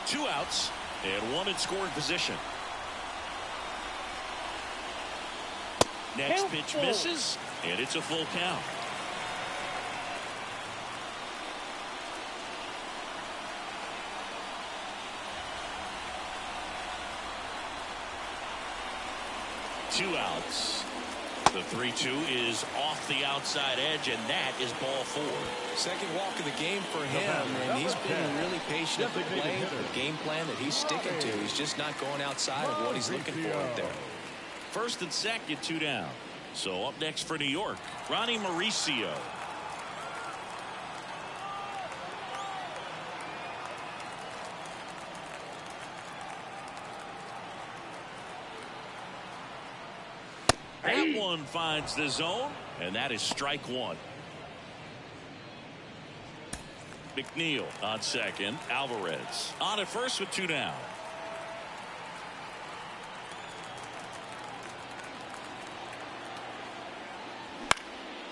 Two outs and 1 in scoring position. Next pitch misses, and it's a full count. Two outs. The 3-2 is off the outside edge, and that is ball 4. Second walk of the game for him, and he's been really patient at the plate. The game plan that he's sticking to. He's just not going outside of what he's looking for right there. First and second, 2 down. So up next for New York, Ronnie Mauricio. That one finds the zone, and that is strike 1. McNeil on second. Alvarez on at first with 2 down.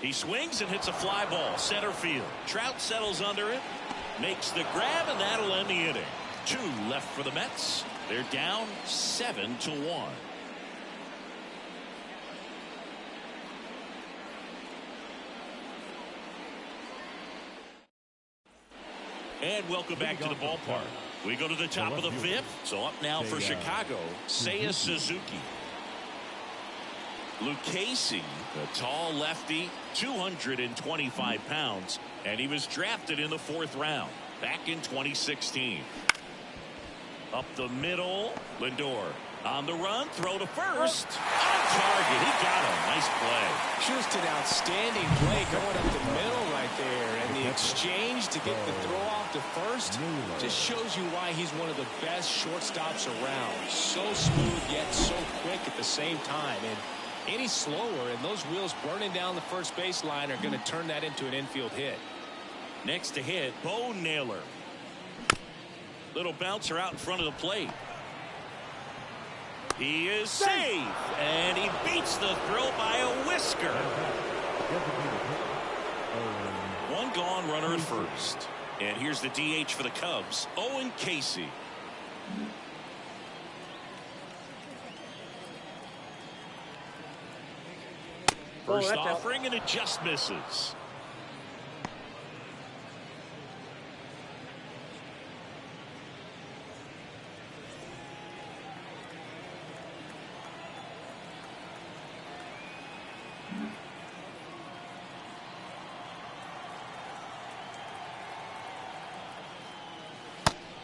He swings and hits a fly ball center field. Trout settles under it, makes the grab, and that'll end the inning. 2 left for the Mets. They're down 7-1. And welcome back to the ballpark. We go to the top of the 5th. So up now for Chicago, Seiya Suzuki. Lucchesi, the tall lefty, 225 pounds, and he was drafted in the 4th round back in 2016. Up the middle, Lindor on the run, throw to first. On target, he got him. Nice play. Just an outstanding play going up the middle right there, and the exchange to get the throw off to first just shows you why he's one of the best shortstops around. So smooth yet so quick at the same time, and any slower and those wheels burning down the first baseline are going to turn that into an infield hit. Next to hit, Bo Naylor. Little bouncer out in front of the plate. He is safe, and he beats the throw by a whisker. 1 gone, runner at first. And here's the DH for the Cubs, Owen Casey. First offering, and it just misses.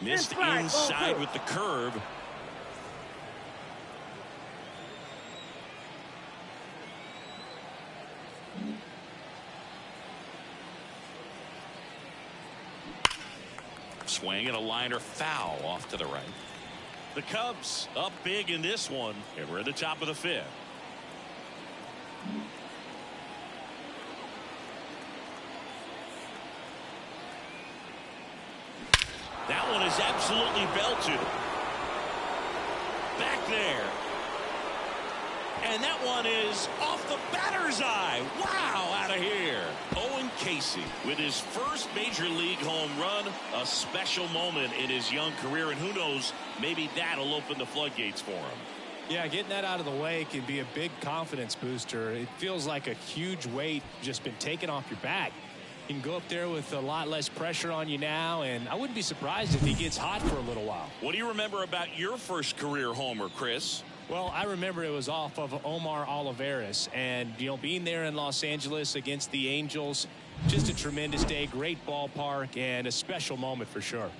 Missed Inside, inside ball with the curve. Swing and a liner foul off to the right. The Cubs up big in this one, and we're at the top of the fifth. That one is absolutely belted. Back there. And that one is off the batter's eye. Wow, out of here. Owen Casey with his first major league home run. A special moment in his young career. And who knows, maybe that'll open the floodgates for him. Yeah, getting that out of the way can be a big confidence booster. It feels like a huge weight just been taken off your back. You can go up there with a lot less pressure on you now, and I wouldn't be surprised if he gets hot for a little while. What do you remember about your first career homer, Chris? Well, I remember it was off of Omar Olivares, and, you know, being there in Los Angeles against the Angels, just a tremendous day, great ballpark, and a special moment for sure.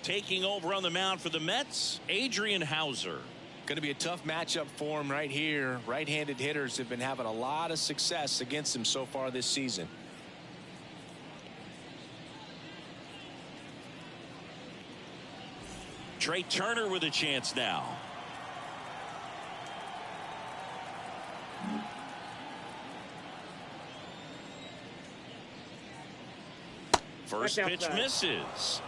Taking over on the mound for the Mets, Adrian Hauser. Going to be a tough matchup for him right here. Right-handed hitters have been having a lot of success against him so far this season. Trey Turner with a chance now. First pitch misses.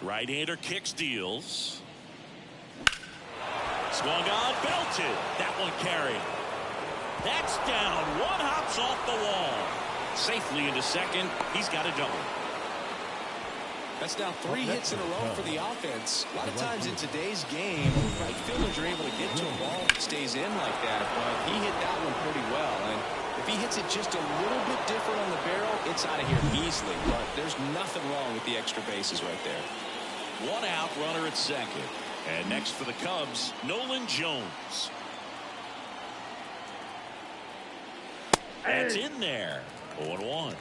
Right-hander kicks, deals. Swung on, belted. That one carried. That's down. One hops off the wall. Safely into second. He's got a double. That's now 3 hits in a row for the offense. A lot of times in today's game, right fielders are able to get to a ball that stays in like that, but he hit that one pretty well. And if he hits it just a little bit different on the barrel, it's out of here easily. But there's nothing wrong with the extra bases right there. 1 out, runner at second. And next for the Cubs, Nolan Jones. That's in there. 0-1.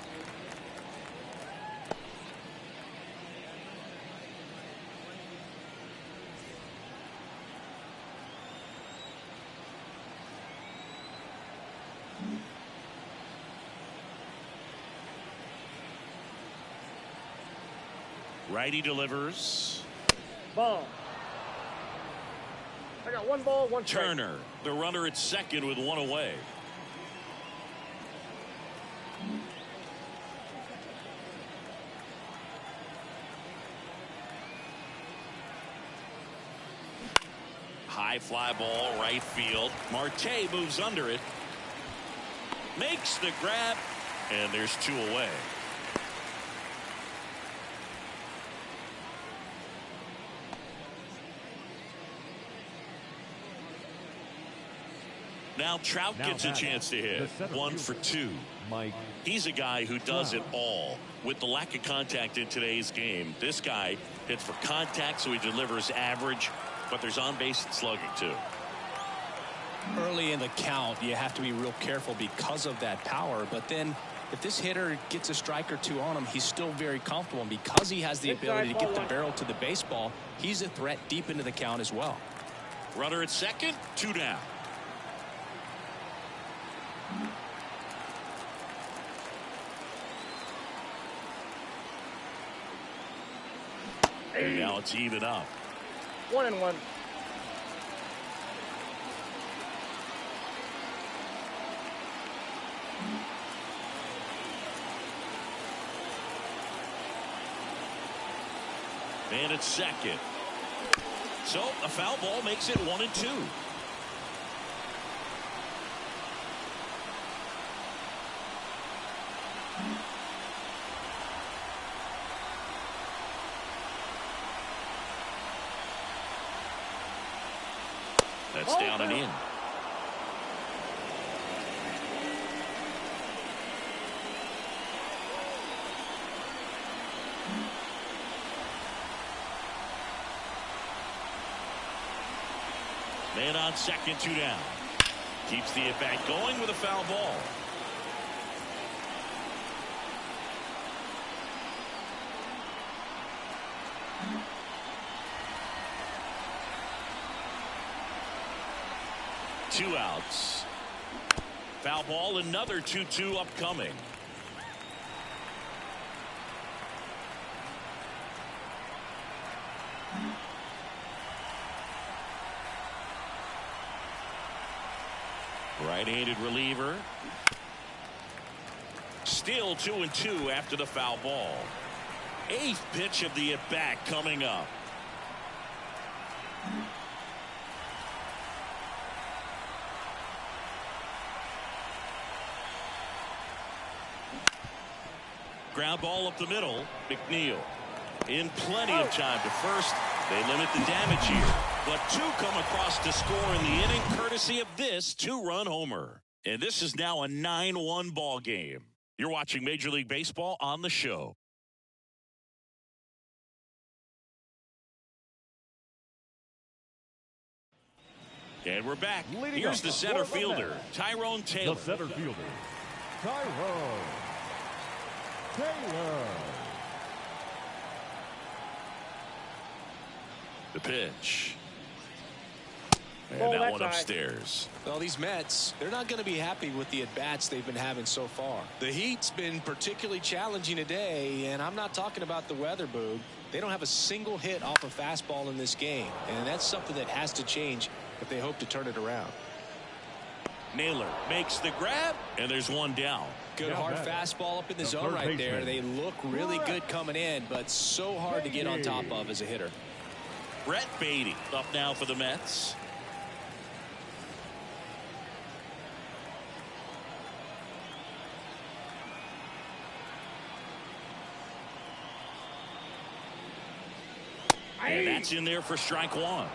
Righty delivers. Ball. I got 1 ball, 1 strike. Turner, the runner at second with 1 away. High fly ball, right field. Marte moves under it. Makes the grab, and there's 2 away. Now Trout gets a chance to hit. 1 for 2. He's a guy who does it all. With the lack of contact in today's game, this guy hits for contact, so he delivers average, but there's on base and slugging too. Early in the count, you have to be real careful because of that power, but then if this hitter gets a strike or 2 on him, he's still very comfortable, and because he has the ability to get the barrel to the baseball, he's a threat deep into the count as well. Runner at second, 2 down. And now it's even up. 1-1. And it's second. So a foul ball makes it 1-2. That's down and in. Man on second, 2 down. Keeps the at-bat going with a foul ball. Two outs. Foul ball, another 2-2 upcoming. Right-handed reliever. Still 2-2 after the foul ball. 8th pitch of the at-bat coming up. Ground ball up the middle. McNeil in plenty of time to first. They limit the damage here, but 2 come across to score in the inning courtesy of this 2-run homer. And this is now a 9-1 ball game. You're watching Major League Baseball on the show. And we're back. Here's the center fielder, Tyrone Taylor. The center fielder, Tyrone Taylor. The pitch. And Ball that that one side. upstairs. Well, these Mets, they're not going to be happy with the at-bats they've been having so far. The heat's been particularly challenging today, and I'm not talking about the weather, Boog. They don't have a single hit off a fastball in this game, and that's something that has to change if they hope to turn it around. Naylor makes the grab, and there's 1 down. Good hard fastball up in the zone right there. They look really good coming in, but so hard to get on top of as a hitter. Brett Beatty up now for the Mets. And that's in there for strike 1.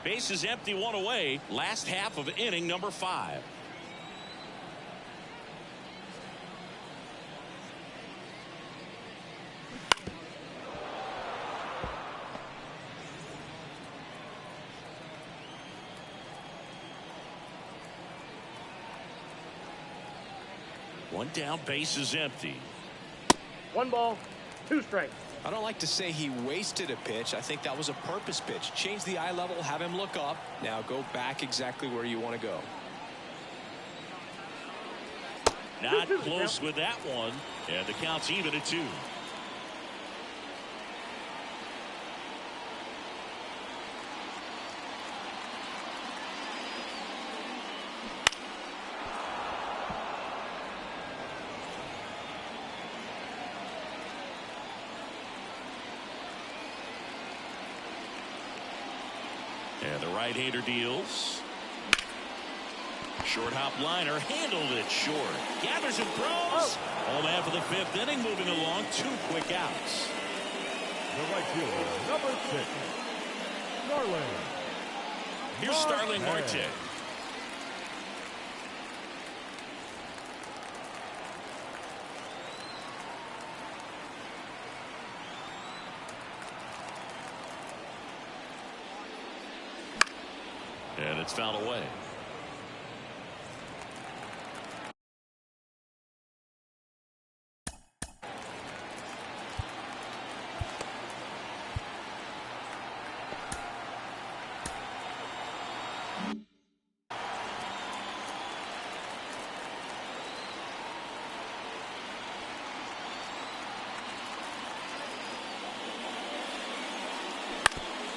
Base is empty, 1 away. Last half of inning number 5. One down, base is empty. 1 ball, 2 strikes. I don't like to say he wasted a pitch. I think that was a purpose pitch. Change the eye level, have him look up. Now go back exactly where you want to go. Not close with that one. And the count's even at 2. And the right-hander deals. Short hop liner, handled it short. Gathers and throws. Home half of the 5th inning, moving along. 2 quick outs. The right fielder, number 6, Starling. Here's Starling Marte. And it's fouled away.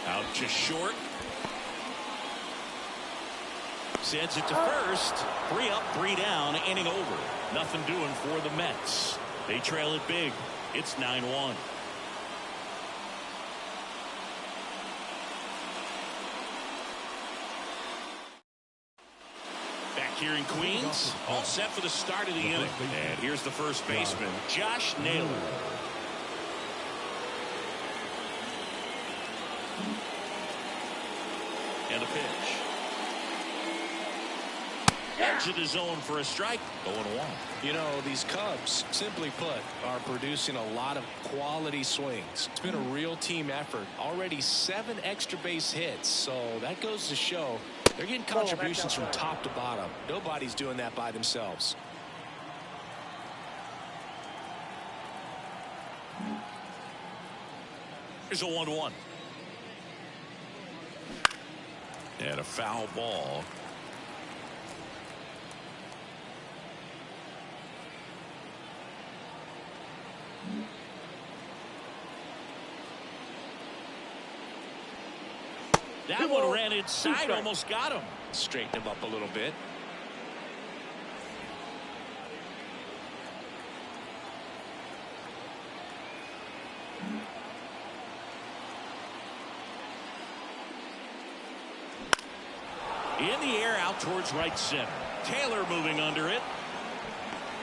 Out just short. Sends it to first. 3 up, 3 down, inning over. Nothing doing for the Mets. They trail it big. It's 9-1. Back here in Queens, all set for the start of the inning. And here's the first baseman, Josh Naylor. And the pitch. to the zone for a strike. 0-1. You know, these Cubs, simply put, are producing a lot of quality swings. It's been a real team effort. Already 7 extra base hits, so that goes to show they're getting contributions from top to bottom. Nobody's doing that by themselves. Here's a 1-1. And a foul ball. That one ran inside, almost got him. Straighten him up a little bit. In the air out towards right center. Taylor moving under it.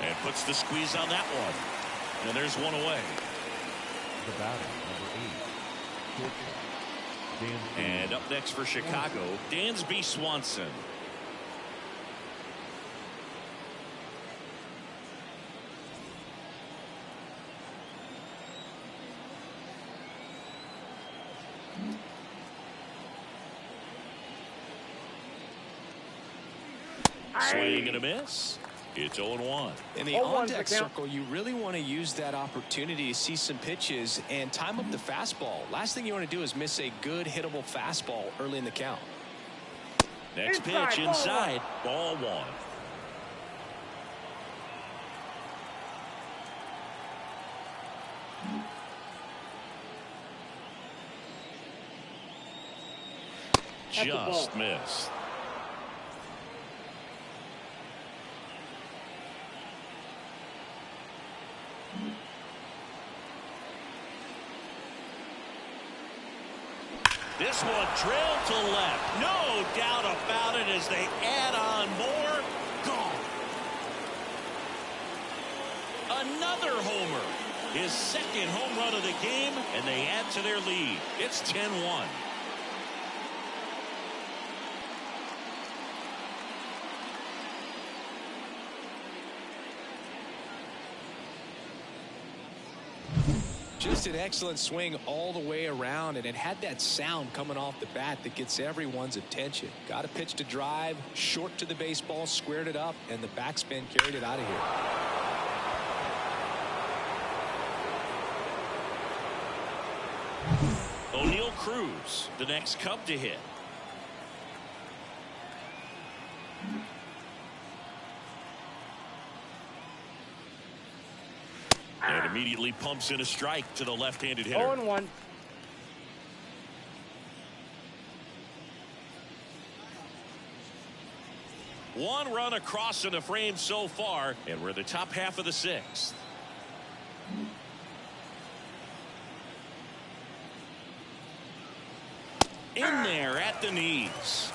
And puts the squeeze on that one. And there's one away. The batter, number 8. And up next for Chicago, Dansby Swanson. Swing and a miss. It's 0-1. In the on-deck circle, you really want to use that opportunity to see some pitches and time up the fastball. Last thing you want to do is miss a good hittable fastball early in the count. Next pitch inside, ball 1. Just missed. This one drilled to left. No doubt about it as they add on more. Gone. Another homer. His second home run of the game, and they add to their lead. It's 10-1. Just an excellent swing all the way around, and it had that sound coming off the bat that gets everyone's attention. Got a pitch to drive, short to the baseball, squared it up, and the backspin carried it out of here. O'Neal Cruz, the next Cub to hit. And immediately pumps in a strike to the left-handed hitter. 0-1. One run across in the frame so far, and we're the top half of the 6th. In there at the knees.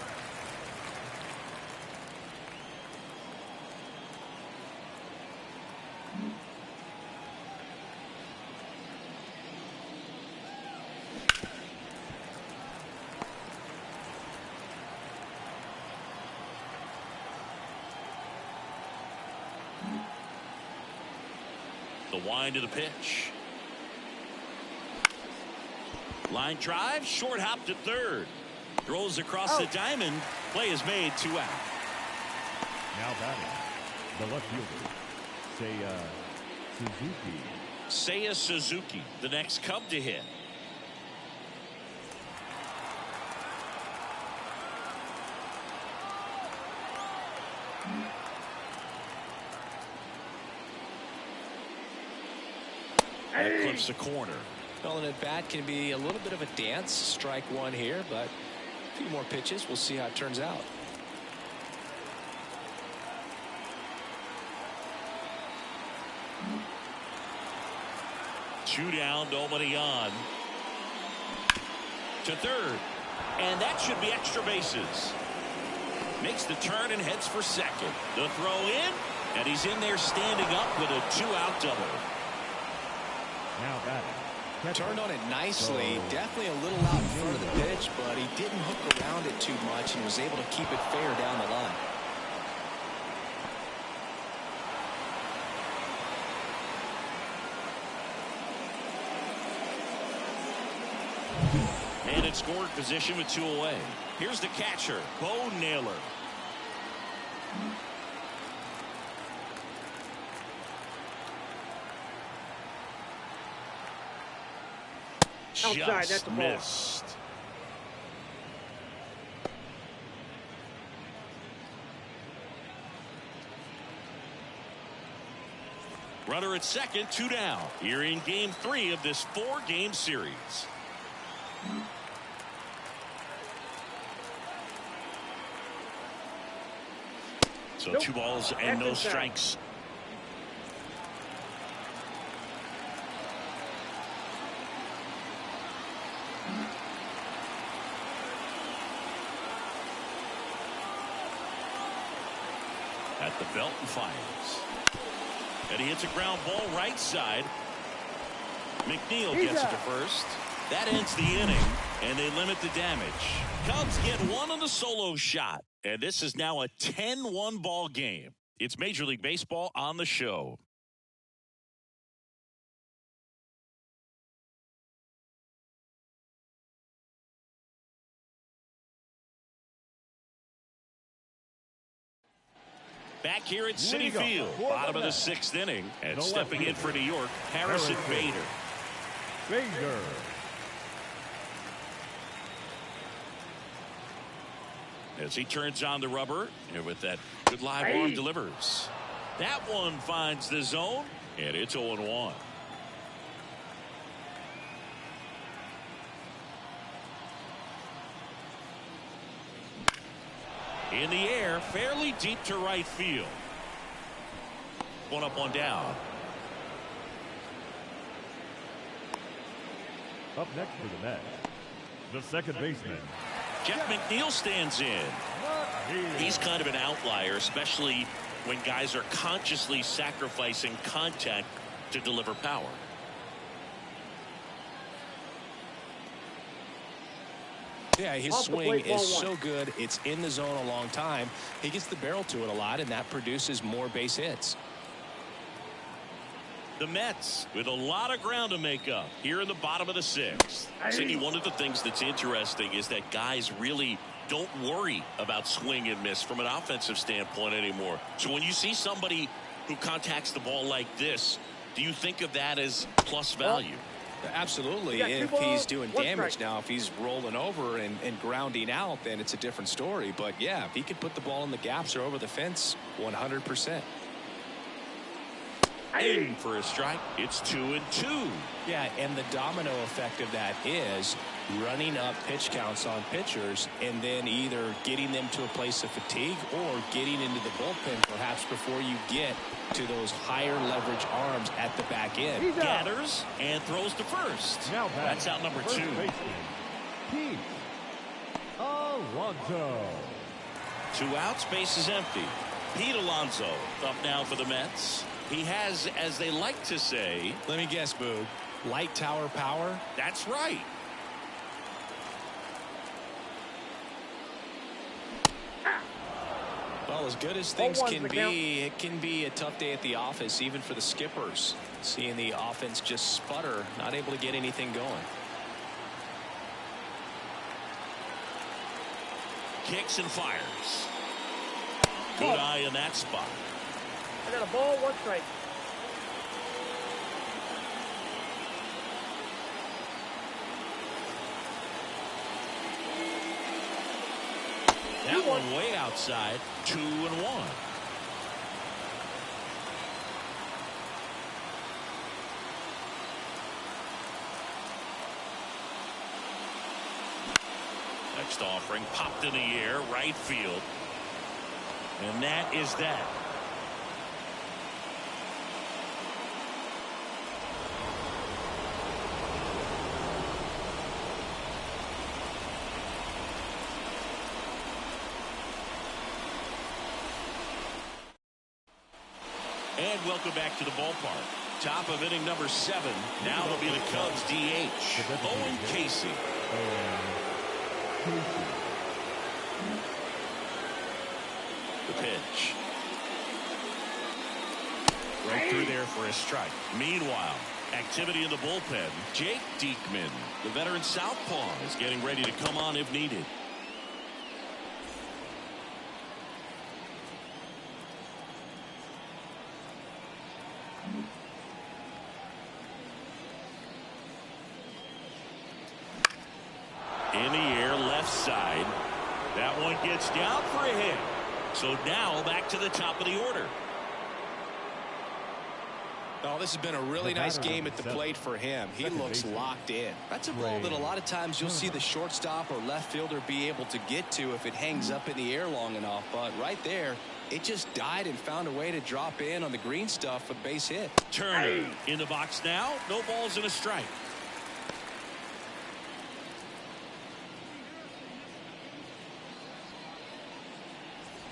The wind of the pitch. Line drive, short hop to third. Throws across the diamond. Play is made, 2 out. Now batting, the left fielder, Seiya Suzuki, the next Cub to hit. That clips the corner. Well, an at-bat can be a little bit of a dance. Strike 1 here, but a few more pitches. We'll see how it turns out. Two down, nobody on. To third. And that should be extra bases. Makes the turn and heads for second. The throw in, and he's in there standing up with a 2-out double. Now batting. Turned on it nicely. Definitely a little out in front of the pitch, but he didn't hook around it too much and was able to keep it fair down the line. in scoring position with 2 away. Here's the catcher, Bo Naylor. Outside, that's Just the ball. missed. Runner at second, 2 down. Here in game 3 of this 4-game series. So 2 balls and no strikes. At the belt and fires. And he hits a ground ball right side. McNeil gets it to first. That ends the inning, and they limit the damage. Cubs get 1 on the solo shot, and this is now a 10-1 ball game. It's Major League Baseball on the show. Back here at Citi Field, bottom of the 6th inning, and stepping in for New York, Harrison Bader. As he turns on the rubber, and with that good live arm delivers. That one finds the zone, and it's 0-1. In the air, fairly deep to right field. 1 up, 1 down. Up next for the Mets, the second baseman, Jeff McNeil stands in. He's kind of an outlier, especially when guys are consciously sacrificing contact to deliver power. Yeah, his swing is so good. It's in the zone a long time. He gets the barrel to it a lot, and that produces more base hits. The Mets with a lot of ground to make up here in the bottom of the 6th. Cindy, one of the things that's interesting is that guys really don't worry about swing and miss from an offensive standpoint anymore. So when you see somebody who contacts the ball like this, do you think of that as plus value? Absolutely. If he's doing damage now, if he's rolling over and grounding out, then it's a different story. But yeah, if he can put the ball in the gaps or over the fence, 100%. In for a strike. It's 2-2. Yeah, and the domino effect of that is running up pitch counts on pitchers and then either getting them to a place of fatigue or getting into the bullpen perhaps before you get to those higher leverage arms at the back end. Gathers and throws to first. Now that's out number 2. Pete Alonso. 2 outs, base is empty. Pete Alonso up now for the Mets. He has, as they like to say, let me guess, Boog, light tower power. That's right. Well, as good as things can be, it can be a tough day at the office, even for the skippers. Seeing the offense just sputter, not able to get anything going. Kicks and fires. Good eye in that spot. I got a ball, 1 strike. That one way outside. 2-1. Next offering popped in the air, right field. And that is that. And welcome back to the ballpark. Top of inning number 7. Now it'll be the Cubs DH, Owen Casey. The pitch. Right through there for a strike. Meanwhile, Activity in the bullpen. Jake Diekman, the veteran southpaw, is getting ready to come on if needed. In the air, left side. That one gets down for a hit. So now back to the top of the order. Oh, this has been a really nice game at the plate for him. He looks locked in. That's a ball that a lot of times you'll see the shortstop or left fielder be able to get to if it hangs up in the air long enough. But right there, it just died and found a way to drop in on the green stuff for the base hit. Turner in the box now. No balls and a strike.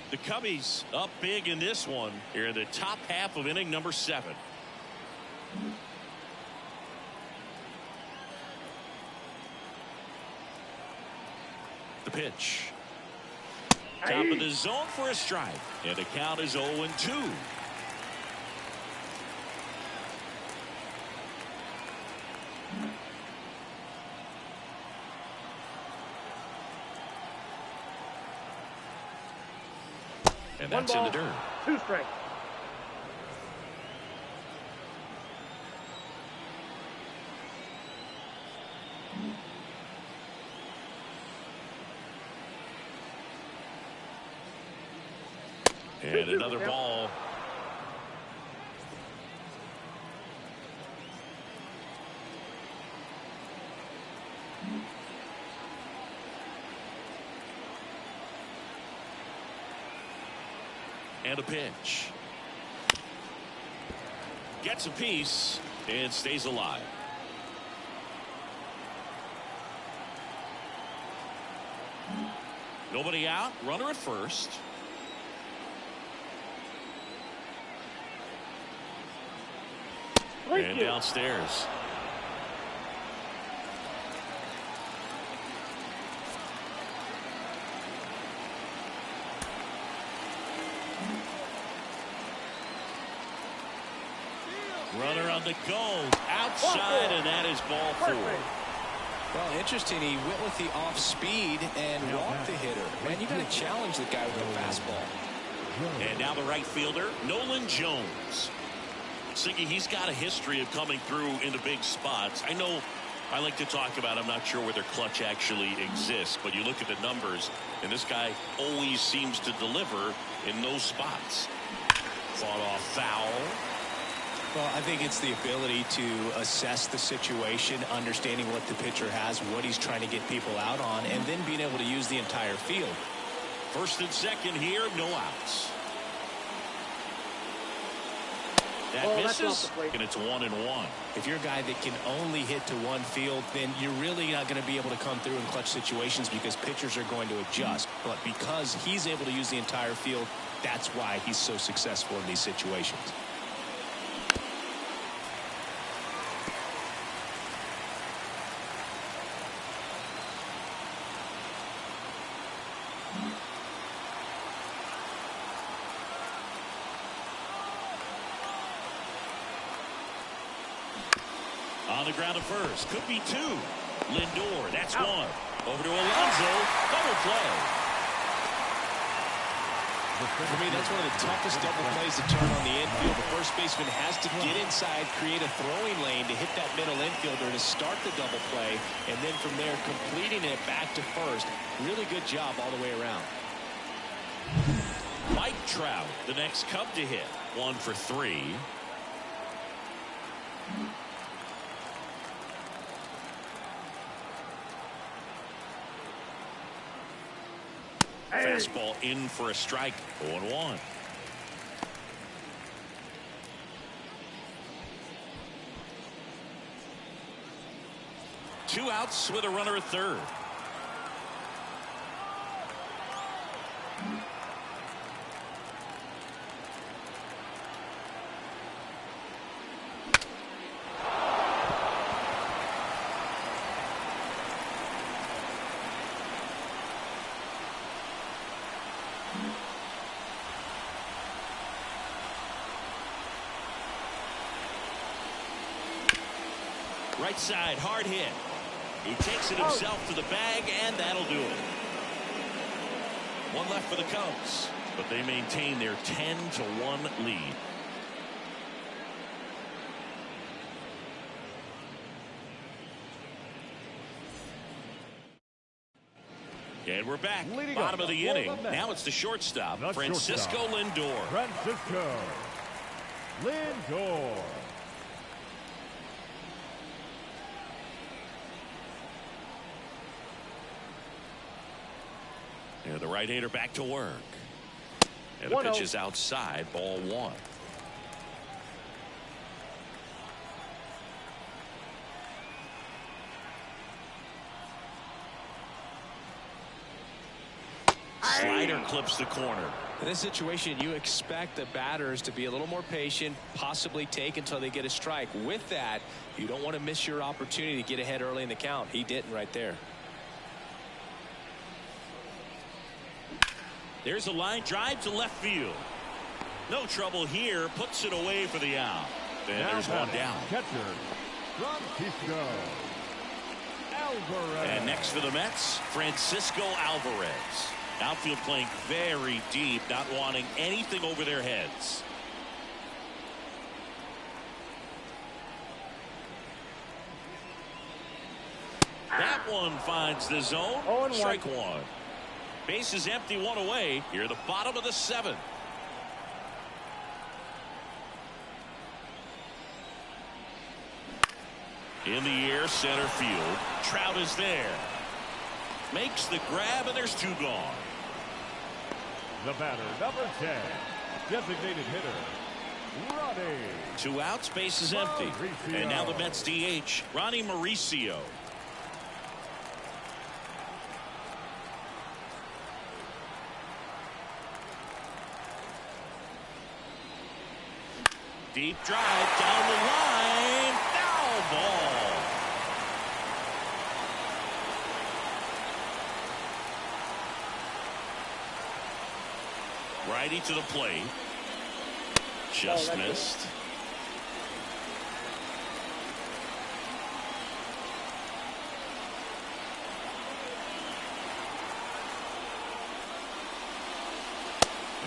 The Cubbies up big in this one here in the top half of inning number 7. The pitch. Top of the zone for a strike. And the count is 0-2. And that's in the dirt. 2 strikes. And another ball. And a pitch. Gets a piece and stays alive. Nobody out. Runner at first. And downstairs. Runner on the go. Outside, and that is ball 4. Well, interesting. He went with the off speed and walked the hitter. Man, you got to challenge the guy with a fastball. And now the right fielder, Nolan Jones. Siggy, he's got a history of coming through into big spots. I know I like to talk about, I'm not sure whether clutch actually exists, but you look at the numbers, and this guy always seems to deliver in those spots. Fought off foul. Well, I think it's the ability to assess the situation, understanding what the pitcher has, what he's trying to get people out on, and then being able to use the entire field. First and second here, no outs. That misses, and it's 1-1. If you're a guy that can only hit to one field, then you're really not going to be able to come through in clutch situations because pitchers are going to adjust. But because he's able to use the entire field, that's why he's so successful in these situations. On the ground at first. Could be 2. Lindor. That's 1. Over to Alonso. Double play. For me, that's one of the toughest double plays to turn on the infield. The first baseman has to get inside, create a throwing lane to hit that middle infielder to start the double play, and then from there completing it back to first. Really good job all the way around. Mike Trout, the next Cub to hit. 1 for 3. Fastball in for a strike. 0-1. Two outs with a runner at third. Right side, hard hit. He takes it himself to the bag, and that'll do it. One left for the Cubs, but they maintain their 10-1 lead. And we're back. Bottom of the inning. Now it's the shortstop, Francisco Lindor. Francisco Lindor. And the right-hander back to work. And the pitch is outside, ball one. Slider clips the corner. In this situation, you expect the batters to be a little more patient, possibly take until they get a strike. With that, you don't want to miss your opportunity to get ahead early in the count. He didn't right there. There's a line drive to left field. No trouble here. Puts it away for the out. And there's one down. Catcher, Francisco Alvarez. And next for the Mets, Francisco Alvarez. Outfield playing very deep, not wanting anything over their heads. That one finds the zone. Strike one. Base is empty, one away. Here at the bottom of the seventh. In the air, center field. Trout is there. Makes the grab, and there's two gone. The batter, number 10, designated hitter, Ronnie. Two outs, base is empty. Mauricio. And now the Mets DH, Ronnie Mauricio. Deep drive down the line. Foul ball. Righty to the plate. Just missed.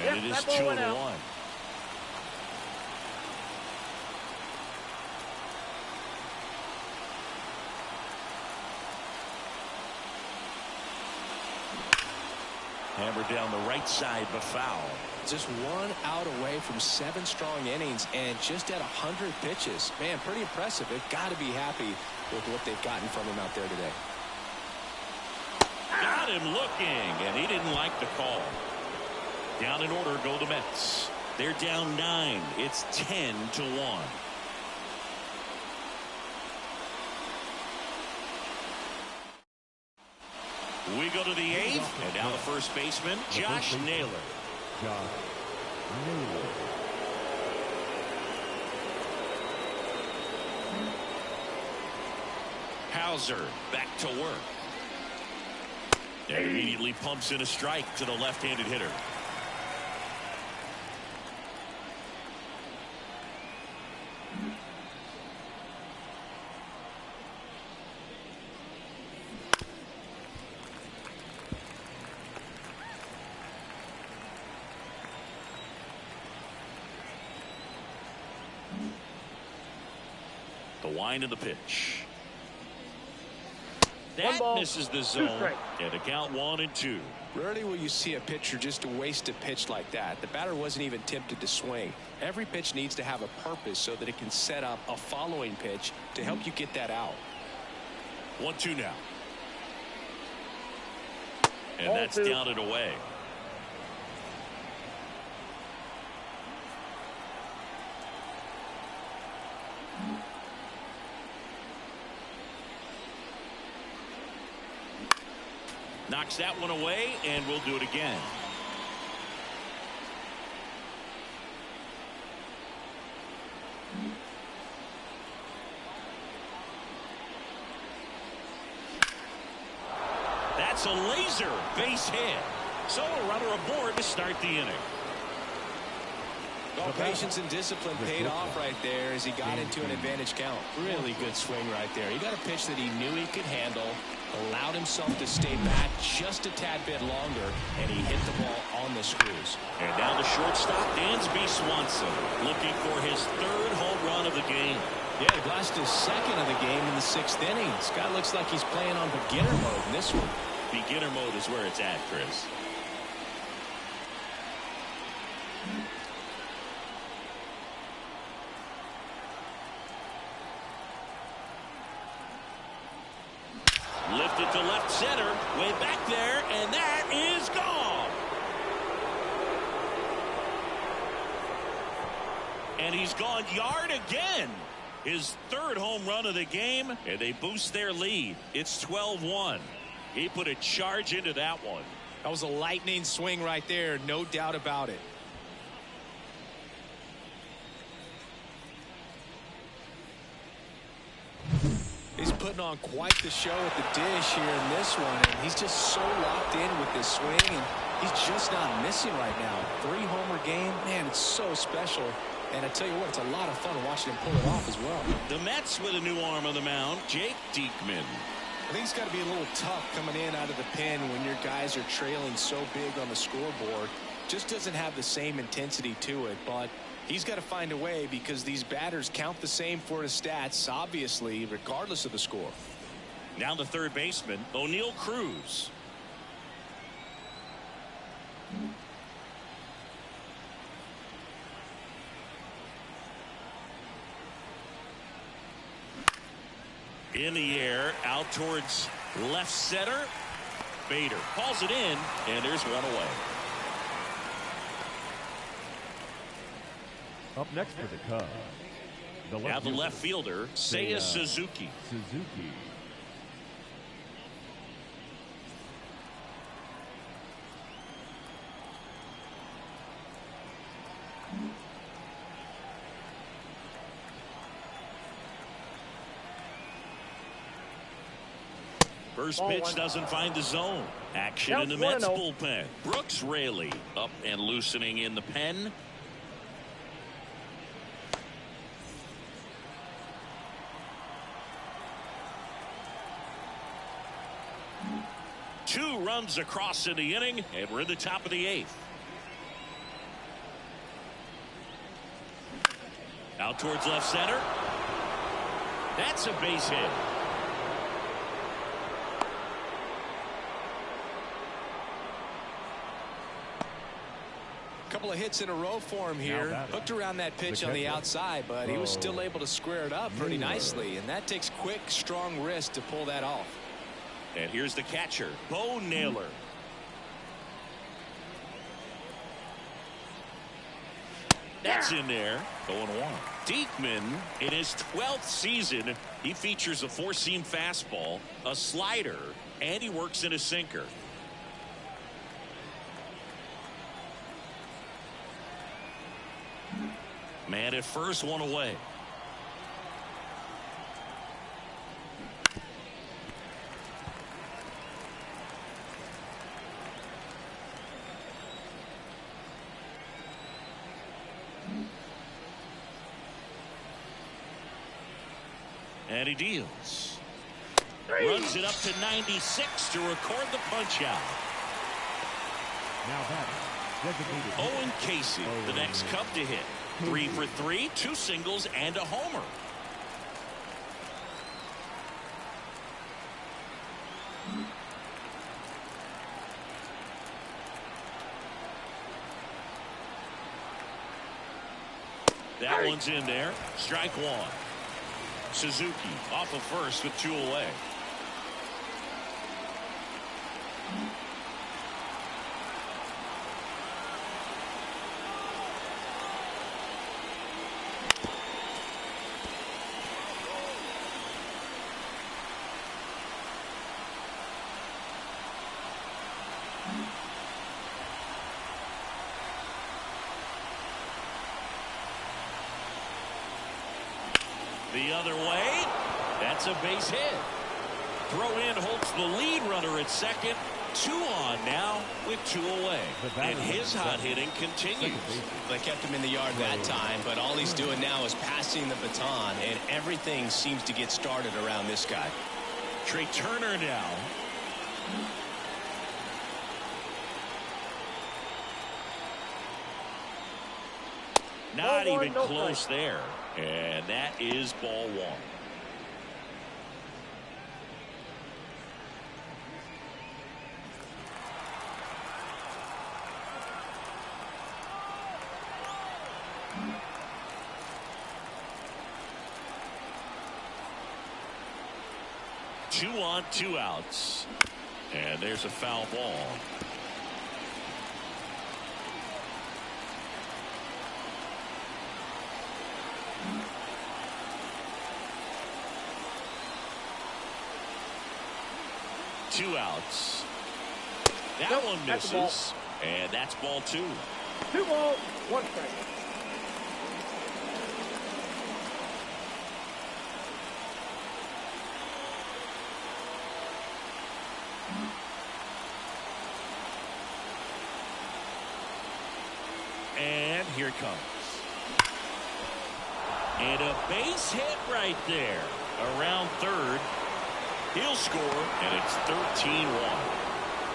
And it is 2-1. Hammered down the right side, but foul. Just one out away from 7 strong innings and just at 100 pitches. Man, pretty impressive. They've got to be happy with what they've gotten from him out there today. Got him looking, and he didn't like the call. Down in order go the Mets. They're down 9. It's 10-1. We go to the 8th, and now the first baseman, Josh Naylor. Josh Naylor. Hauser back to work. And immediately pumps in a strike to the left-handed hitter. The wind of the pitch. That misses the zone. And a count 1-2. Rarely will you see a pitcher just waste a pitch like that. The batter wasn't even tempted to swing. Every pitch needs to have a purpose so that it can set up a following pitch to help you get that out. 1-2 now. And that's down and away. Knocks that one away, and we'll do it again. That's a laser base hit. So a runner aboard to start the inning. Well, patience and discipline paid off right there as he got into an advantage count. Really good swing right there. He got a pitch that he knew he could handle, allowed himself to stay back just a tad bit longer, and he hit the ball on the screws. And now the shortstop, Dansby Swanson, looking for his third home run of the game. Yeah, he blasted his second of the game in the 6th inning. This guy looks like he's playing on beginner mode in this one. Beginner mode is where it's at, Chris. Lifted to left center, way back there, and that is gone. And he's gone yard again. His third home run of the game, and they boost their lead. It's 12-1. He put a charge into that one. That was a lightning swing right there, no doubt about it. He's putting on quite the show at the dish here in this one, and he's just so locked in with this swing, and he's just not missing right now. 3-homer game, man, it's so special. And I tell you what, it's a lot of fun watching him pull it off as well. The Mets with a new arm on the mound, Jake Diekman. I think it's got to be a little tough coming in out of the pen when your guys are trailing so big on the scoreboard. Just doesn't have the same intensity to it, but he's got to find a way because these batters count the same for his stats, obviously, regardless of the score. Now the third baseman, O'Neal Cruz. In the air, out towards left center. Bader calls it in, and there's one away. Up next for the Cubs, Now the left fielder, Seiya Suzuki. Suzuki. First pitch doesn't find the zone. Action in the Mets bullpen. Brooks Raley up and loosening in the pen. Two runs across in the inning, and we're in the top of the 8th. Out towards left center. That's a base hit. Couple of hits in a row for him here. Hooked around that pitch on the outside, but he was still able to square it up pretty nicely, and that takes quick, strong wrist to pull that off. And here's the catcher, Bo Naylor. That's in there. 0-1. Diekman, in his 12th season, he features a 4-seam fastball, a slider, and he works in a sinker. Man at first, one away. And he deals. Runs it up to 96 to record the punch out. Now batting, Owen Casey, the next Cub to hit. 3 for 3, 2 singles and a homer. That one's in there. Strike one. Suzuki off of first with 2 away. The other way. That's a base hit. Throw in holds the lead runner at second. 2 on now with 2 away. And his hot hitting continues. They kept him in the yard that time, but all he's doing now is passing the baton, and everything seems to get started around this guy. Trey Turner now. Not Ball one, even no close strike. there. And that is ball 1. Two on, 2 outs. And there's a foul ball. Two outs. That Nope, one that's a ball. misses. And that's ball 2. 2 balls, 1 strike. And here it comes. And a base hit right there. Around third. He'll score, and it's 13-1.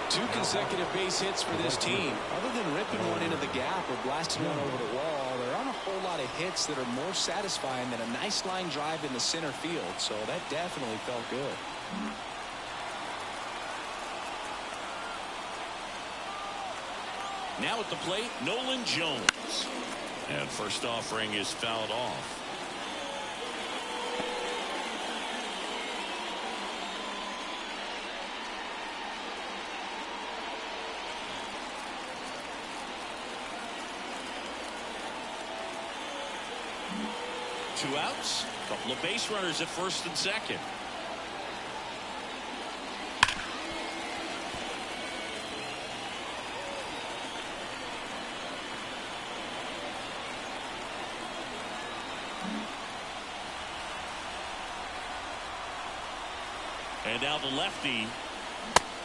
2 consecutive base hits for this team. Other than ripping one into the gap or blasting one over the wall, there aren't a whole lot of hits that are more satisfying than a nice line drive in the center field. So that definitely felt good. Now at the plate, Nolan Jones. And first offering is fouled off. Two outs, couple of base runners at first and second. And now the lefty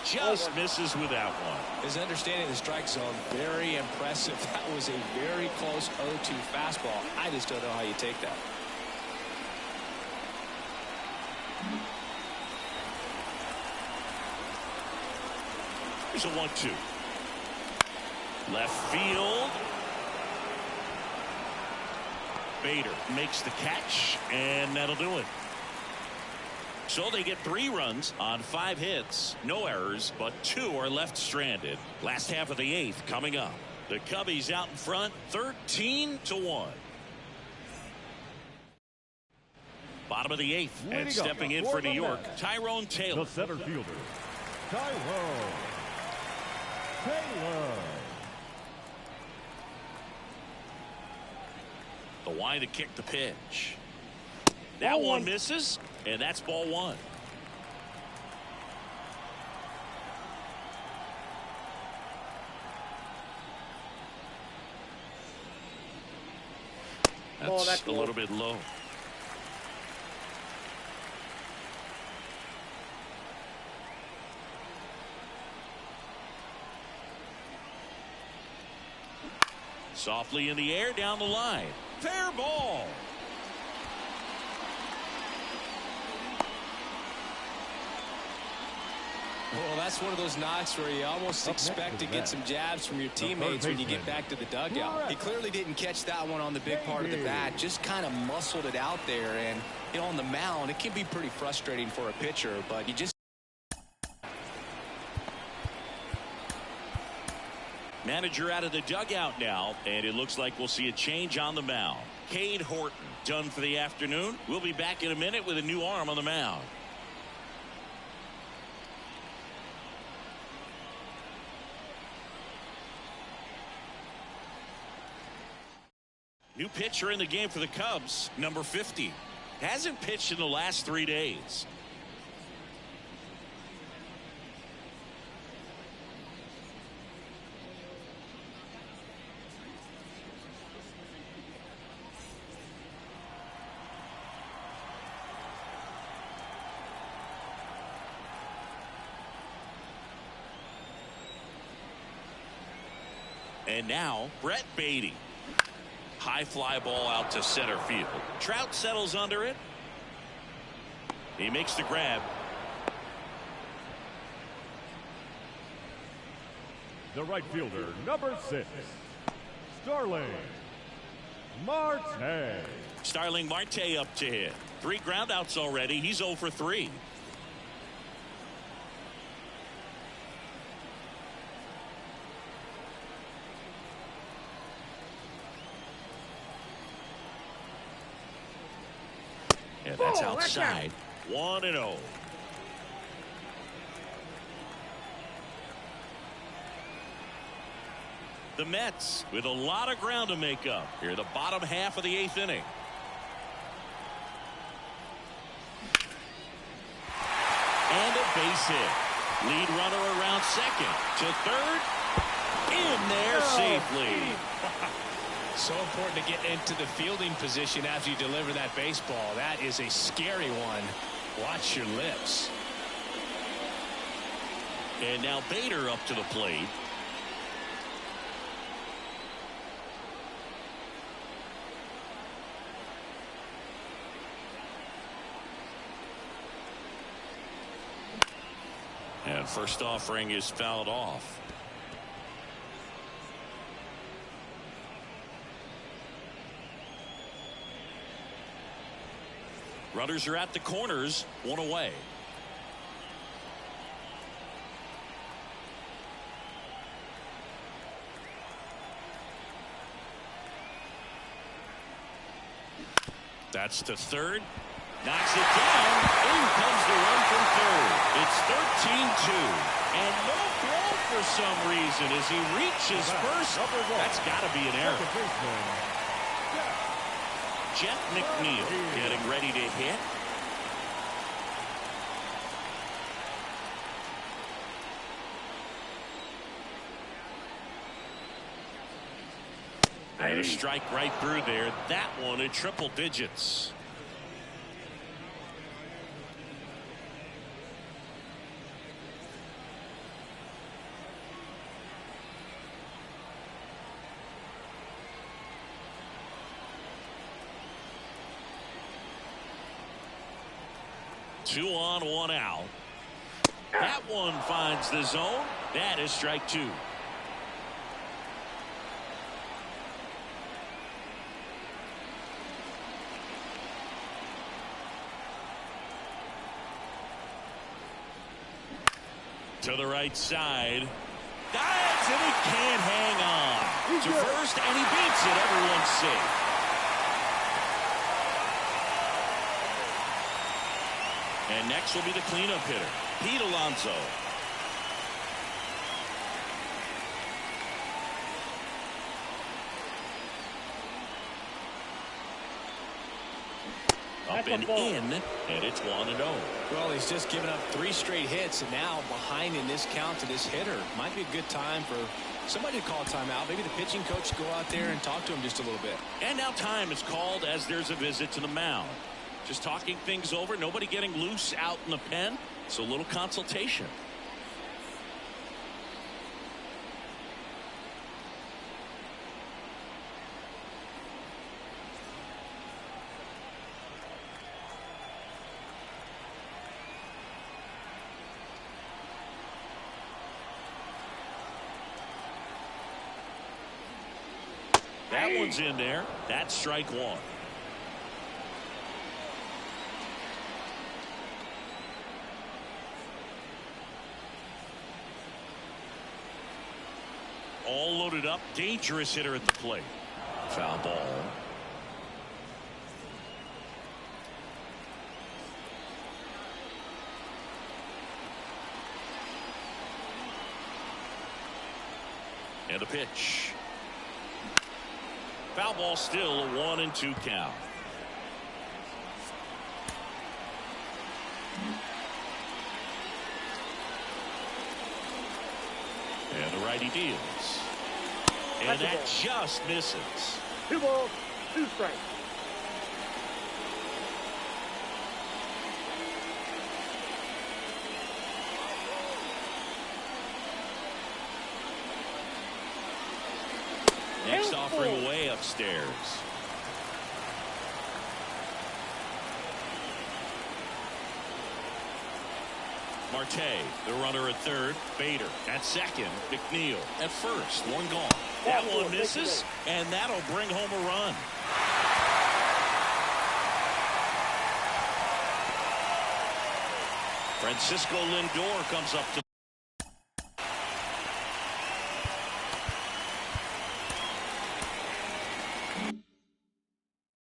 just misses with that one. His understanding of the strike zone, very impressive. That was a very close 0-2 fastball. I just don't know how you take that. Here's a 1-2. Left field. Bader makes the catch, and that'll do it. So they get 3 runs on 5 hits. No errors, but 2 are left stranded. Last half of the 8th coming up. The Cubbies out in front, 13-1. Bottom of the 8th, and stepping in for New York, Tyrone Taylor. The center fielder, Tyrone Taylor. The wind to kick the pitch. That one misses, and that's ball 1. That's a little bit low. Softly in the air down the line. Fair ball. Well, that's one of those knocks where you almost expect to get some jabs from your teammates when you get back to the dugout. He clearly didn't catch that one on the big part of the bat, just kind of muscled it out there. And, you know, on the mound, it can be pretty frustrating for a pitcher, but you just. Manager out of the dugout now, and it looks like we'll see a change on the mound. Cade Horton done for the afternoon. We'll be back in a minute with a new arm on the mound. New pitcher in the game for the Cubs, number 50. Hasn't pitched in the last 3 days. And now Brett Beatty. High fly ball out to center field. Trout settles under it. He makes the grab. The right fielder, number 6, Starling Marte. Starling Marte up to hit. 3 groundouts already. He's 0 for 3. And that's outside. 1-0. The Mets with a lot of ground to make up here, the bottom half of the 8th inning. And a base hit. Lead runner around second to third. In there safely. So important to get into the fielding position as you deliver that baseball. That is a scary one. Watch your lips. And now Bader up to the plate. And first offering is fouled off. Runners are at the corners, 1 away. That's to third. Knocks it down. In comes the run from third. It's 13-2. And no throw for some reason as he reaches first. That's got to be an error. Jeff McNeil getting ready to hit. And a strike right through there. That one in triple digits. Two on, 1 out. That one finds the zone. That is strike 2. To the right side. Dives and he can't hang on. To first and he beats it. Everyone's safe. And next will be the cleanup hitter, Pete Alonso. Up and in, and it's 1-0. Well, he's just given up 3 straight hits, and now behind in this count to this hitter. Might be a good time for somebody to call timeout. Maybe the pitching coach go out there and talk to him just a little bit. And now time is called as there's a visit to the mound. Just talking things over. Nobody getting loose out in the pen. So a little consultation. That one's in there. That's strike 1. All loaded up. Dangerous hitter at the plate. Foul ball. And a pitch. Foul ball, still a 1-2 count. And the righty deals. And that just misses. 2 balls, 2 strikes. next offering way upstairs. Marte, the runner at third. Bader at second. McNeil at first. One gone. That one misses, and that'll bring home a run. Francisco Lindor comes up to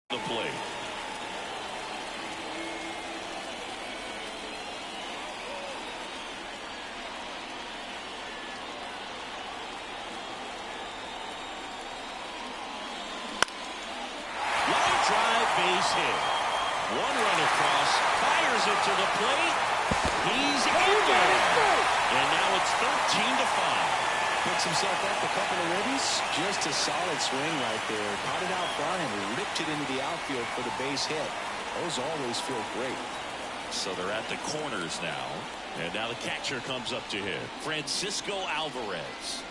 the plate. Line drive, base hit. One run across, fires it to the plate. He's in there. And now it's 13-5. Puts himself up a couple of ribbies. Just a solid swing right there. Caught it out front and ripped it into the outfield for the base hit. Those always feel great. So they're at the corners now. And now the catcher comes up to hit. Francisco Alvarez.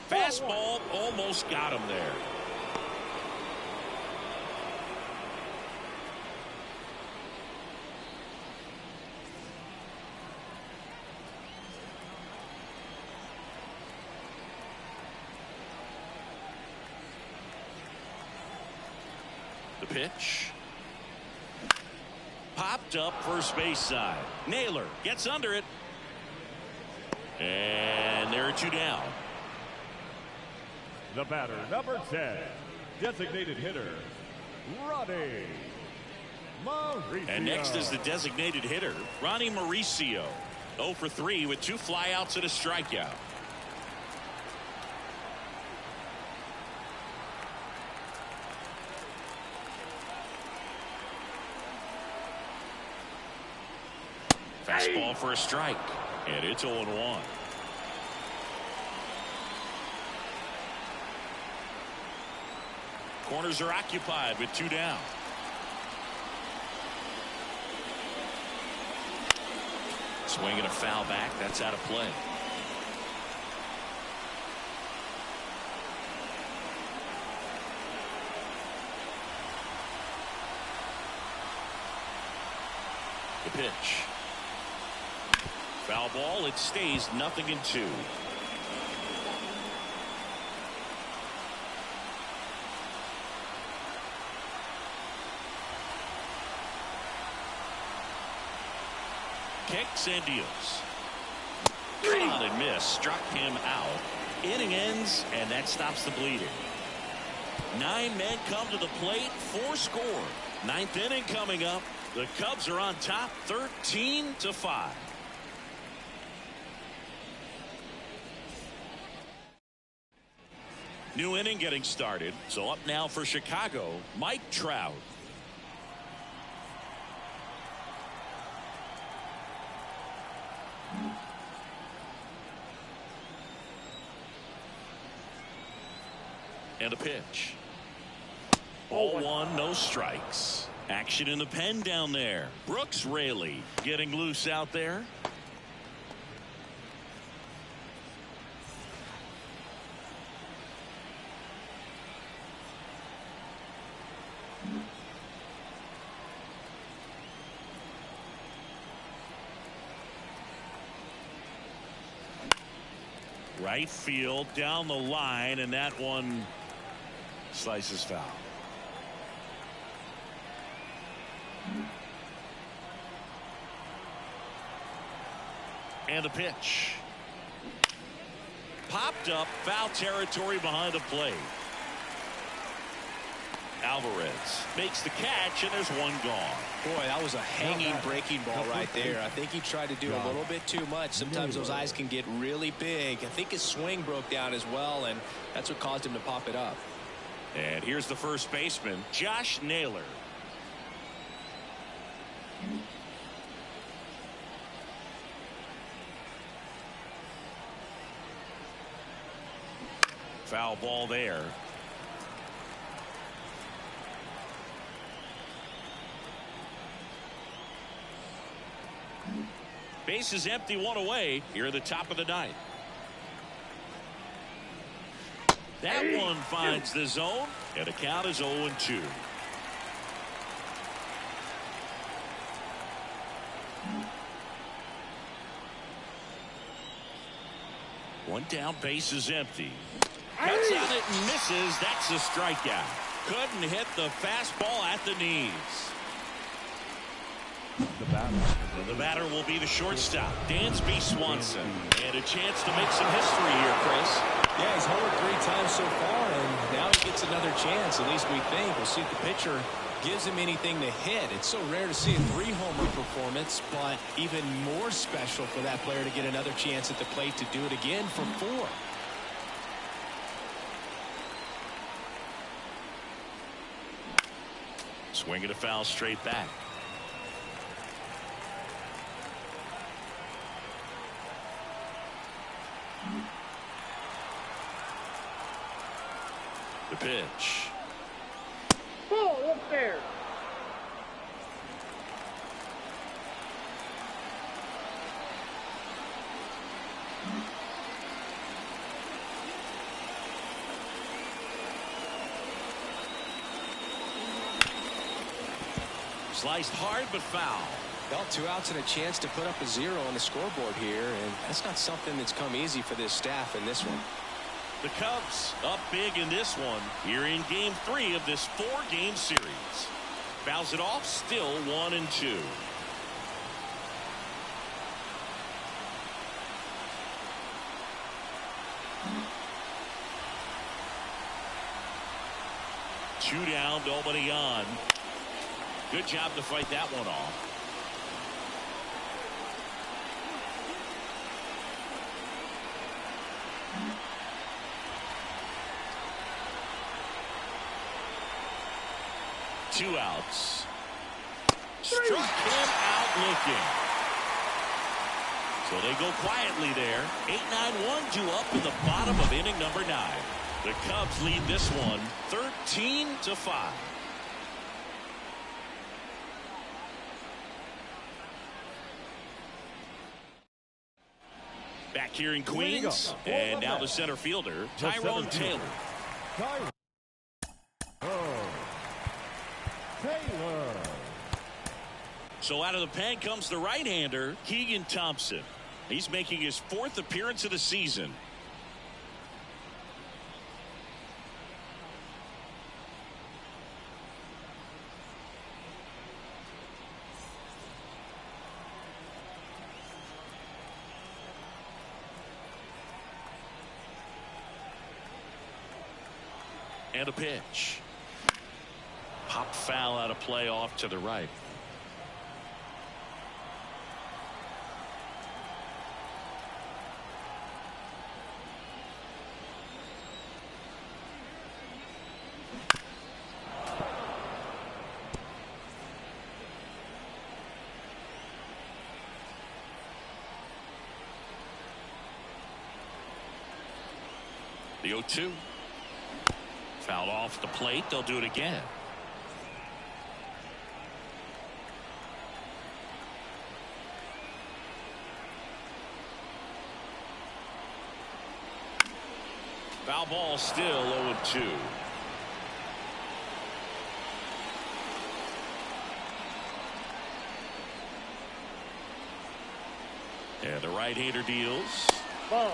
Fastball almost got him there. The pitch. Popped up first base side. Naylor gets under it. And there are two down. The batter, number 10, designated hitter, Ronnie Mauricio. And next is the designated hitter, Ronnie Mauricio. 0 for 3 with 2 flyouts and a strikeout. Fastball for a strike. And it's 0-1. Corners are occupied with 2 down. Swinging a foul back. That's out of play. The pitch. Foul ball. It stays 0-2. Kicks and deals. On and miss. Struck him out. Inning ends, and that stops the bleeding. 9 men come to the plate. 4 score. 9th inning coming up. The Cubs are on top 13-5. New inning getting started. So up now for Chicago, Mike Trout. And a pitch. Ball 1, no strikes. Action in the pen down there. Brooks Raley getting loose out there. Right field down the line, and that one slices foul. And a pitch. Popped up, foul territory behind the plate. Alvarez makes the catch, and there's one gone. Boy, that was a hanging breaking ball right there. I think he tried to do a little bit too much. Sometimes those eyes can get really big. I think his swing broke down as well, and that's what caused him to pop it up. And here's the first baseman, Josh Naylor. Foul ball there. Base is empty, one away here at the top of the ninth. That one finds the zone, and the count is 0-2. One down, base is empty. Cuts on it and misses. That's a strikeout. Couldn't hit the fastball at the knees. The batter will be the shortstop, Dansby Swanson. And a chance to make some history here, Chris. Yeah, he's homered 3 times so far, and now he gets another chance. At least we think. We'll see if the pitcher gives him anything to hit. It's so rare to see a 3-homer performance, but even more special for that player to get another chance at the plate to do it again for 4. Swing and a foul straight back. The pitch. Ball up there. Sliced hard but foul. Well, 2 outs and a chance to put up a 0 on the scoreboard here, and that's not something that's come easy for this staff in this one. The Cubs up big in this one here in game 3 of this 4-game series. Fouls it off, still 1-2. Two down, nobody on. Good job to fight that one off. Two outs. Struck him out looking. So they go quietly there. 8-9-1 due up in the bottom of inning number 9. The Cubs lead this one 13-5. Back here in Queens, and now the center fielder, Tyrone Taylor. So out of the pen comes the right-hander, Keegan Thompson. He's making his 4th appearance of the season. And a pitch. Pop foul out of play off to the right. The 0-2. Foul off the plate. They'll do it again. Foul ball, still 0-2. And the right-hander deals. Ball.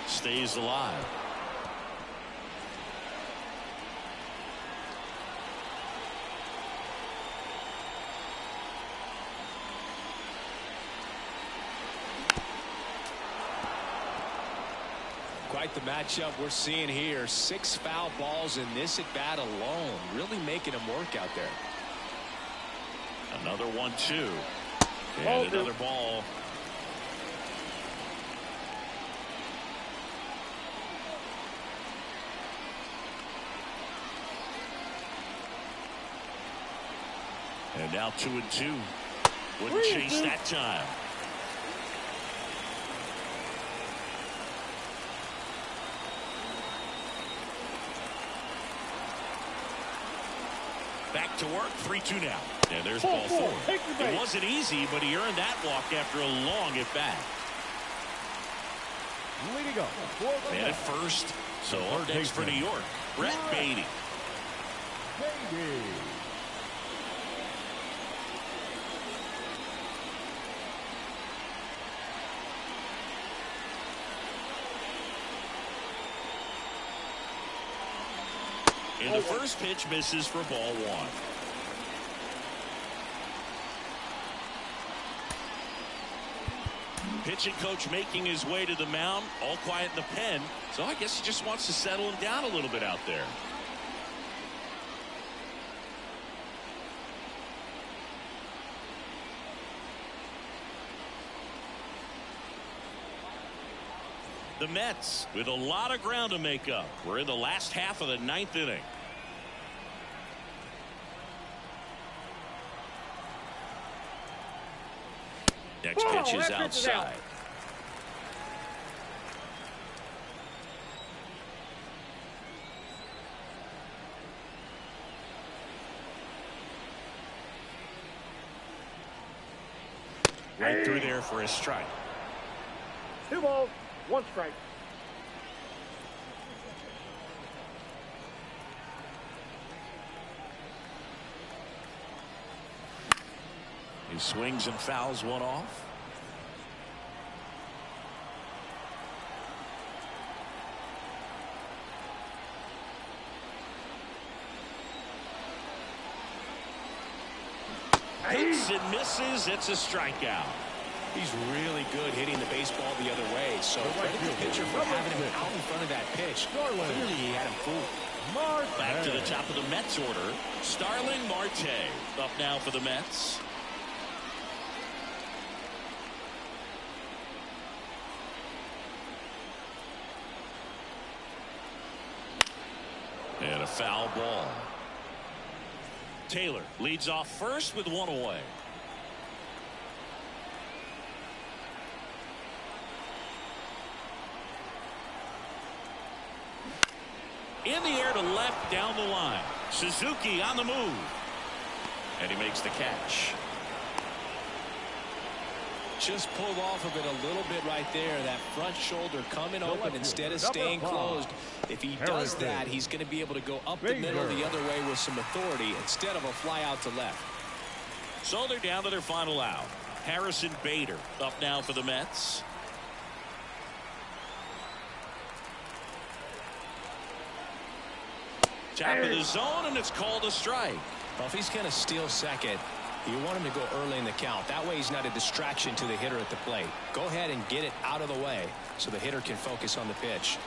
Stays alive. Quite the matchup we're seeing here. 6 foul balls in this at bat alone, really making them work out there. Another 1-2 and another ball. And now 2-2. Wouldn't chase that time. Back to work. 3-2 now. And there's ball four. It wasn't easy, but he earned that walk after a long at bat. Leading off. And at first, so up next for New York, Brett Beatty. And the first pitch misses for ball one. Pitching coach making his way to the mound, all quiet in the pen. So I guess he just wants to settle him down a little bit out there. The Mets with a lot of ground to make up. We're in the last half of the ninth inning. Next pitch is outside. Right through there for a strike. 2 balls, 1 strike. He swings and fouls one off. Hits and misses. It's a strikeout. He's really good hitting the baseball the other way. So credit the pitcher for having him out in front of that pitch. Clearly he had him fooled. Back to the top of the Mets order. Starling Marte up now for the Mets. And a foul ball. Taylor leads off first with 1 away. In the air to left down the line. Suzuki on the move. And he makes the catch. Just pulled off of it a little bit right there. That front shoulder coming open instead of staying closed. If he does that, he's going to be able to go up the middle the other way with some authority instead of a fly out to left. So they're down to their final out. Harrison Bader up now for the Mets. Top of the zone, and it's called a strike. Well, if he's going to steal second, you want him to go early in the count. That way he's not a distraction to the hitter at the plate. Go ahead and get it out of the way so the hitter can focus on the pitch.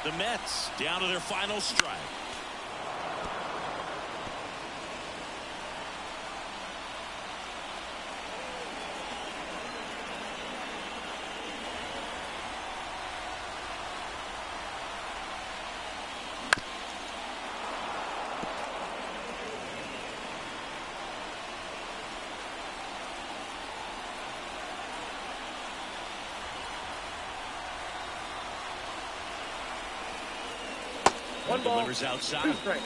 The Mets down to their final strike. One ball, delivers outside. 2 strikes.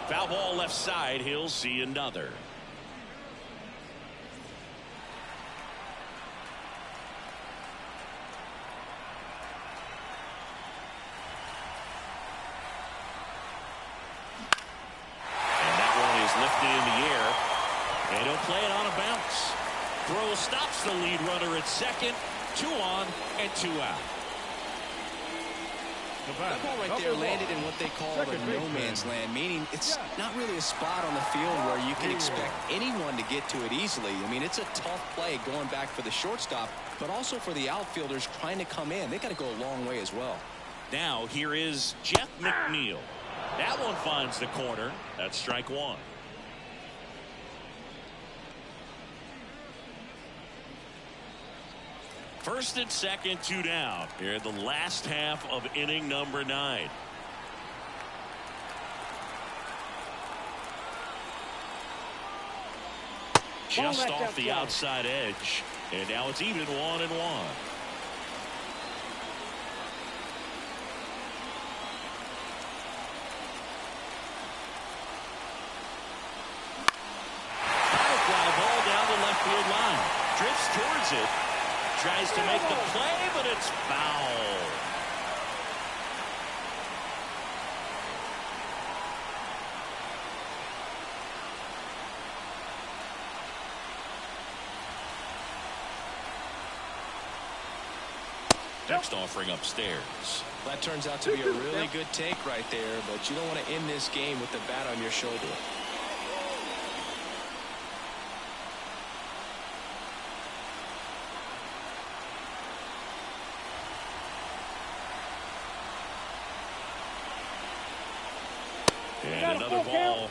Foul ball left side. He'll see another. Lifted in the air, and he'll play it on a bounce. Throw stops the lead runner at second. 2 on and 2 out. That ball right there landed in what they call a no man's land, meaning it's not really a spot on the field where you can expect anyone to get to it easily. I mean, it's a tough play going back for the shortstop, but also for the outfielders trying to come in. They got to go a long way as well. Now here is Jeff McNeil. That one finds the corner. That's strike 1. First and second, 2 down. Here in the last half of inning number 9. Just off the outside edge. And now it's even 1-1. Fly ball down the left field line. Drifts towards it. Tries to make the play, but it's foul. Next offering upstairs. That turns out to be a really good take right there, but you don't want to end this game with the bat on your shoulder. And another ball.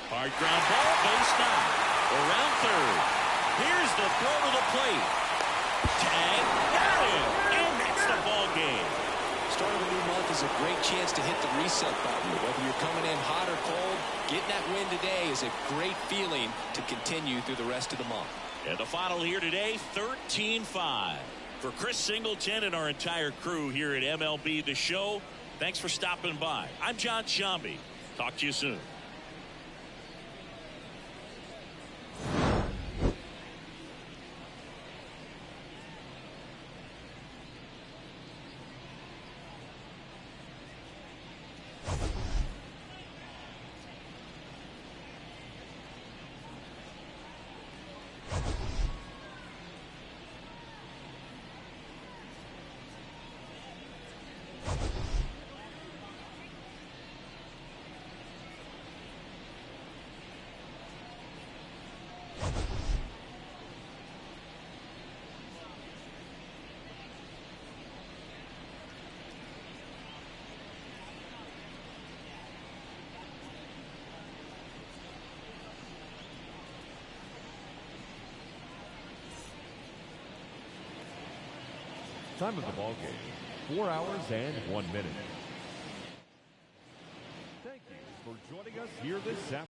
Hard ground ball, base down. Around third. Here's the throw to the plate. Tag, got him, and that's the ball game. Start of a new month is a great chance to hit the reset button. Whether you're coming in hot or cold, getting that win today is a great feeling to continue through the rest of the month. And the final here today, 13-5. For Chris Singleton and our entire crew here at MLB The Show, thanks for stopping by. I'm John Shambi. Talk to you soon. Time of the ball game, 4 hours and 1 minute. Thank you for joining us here this afternoon.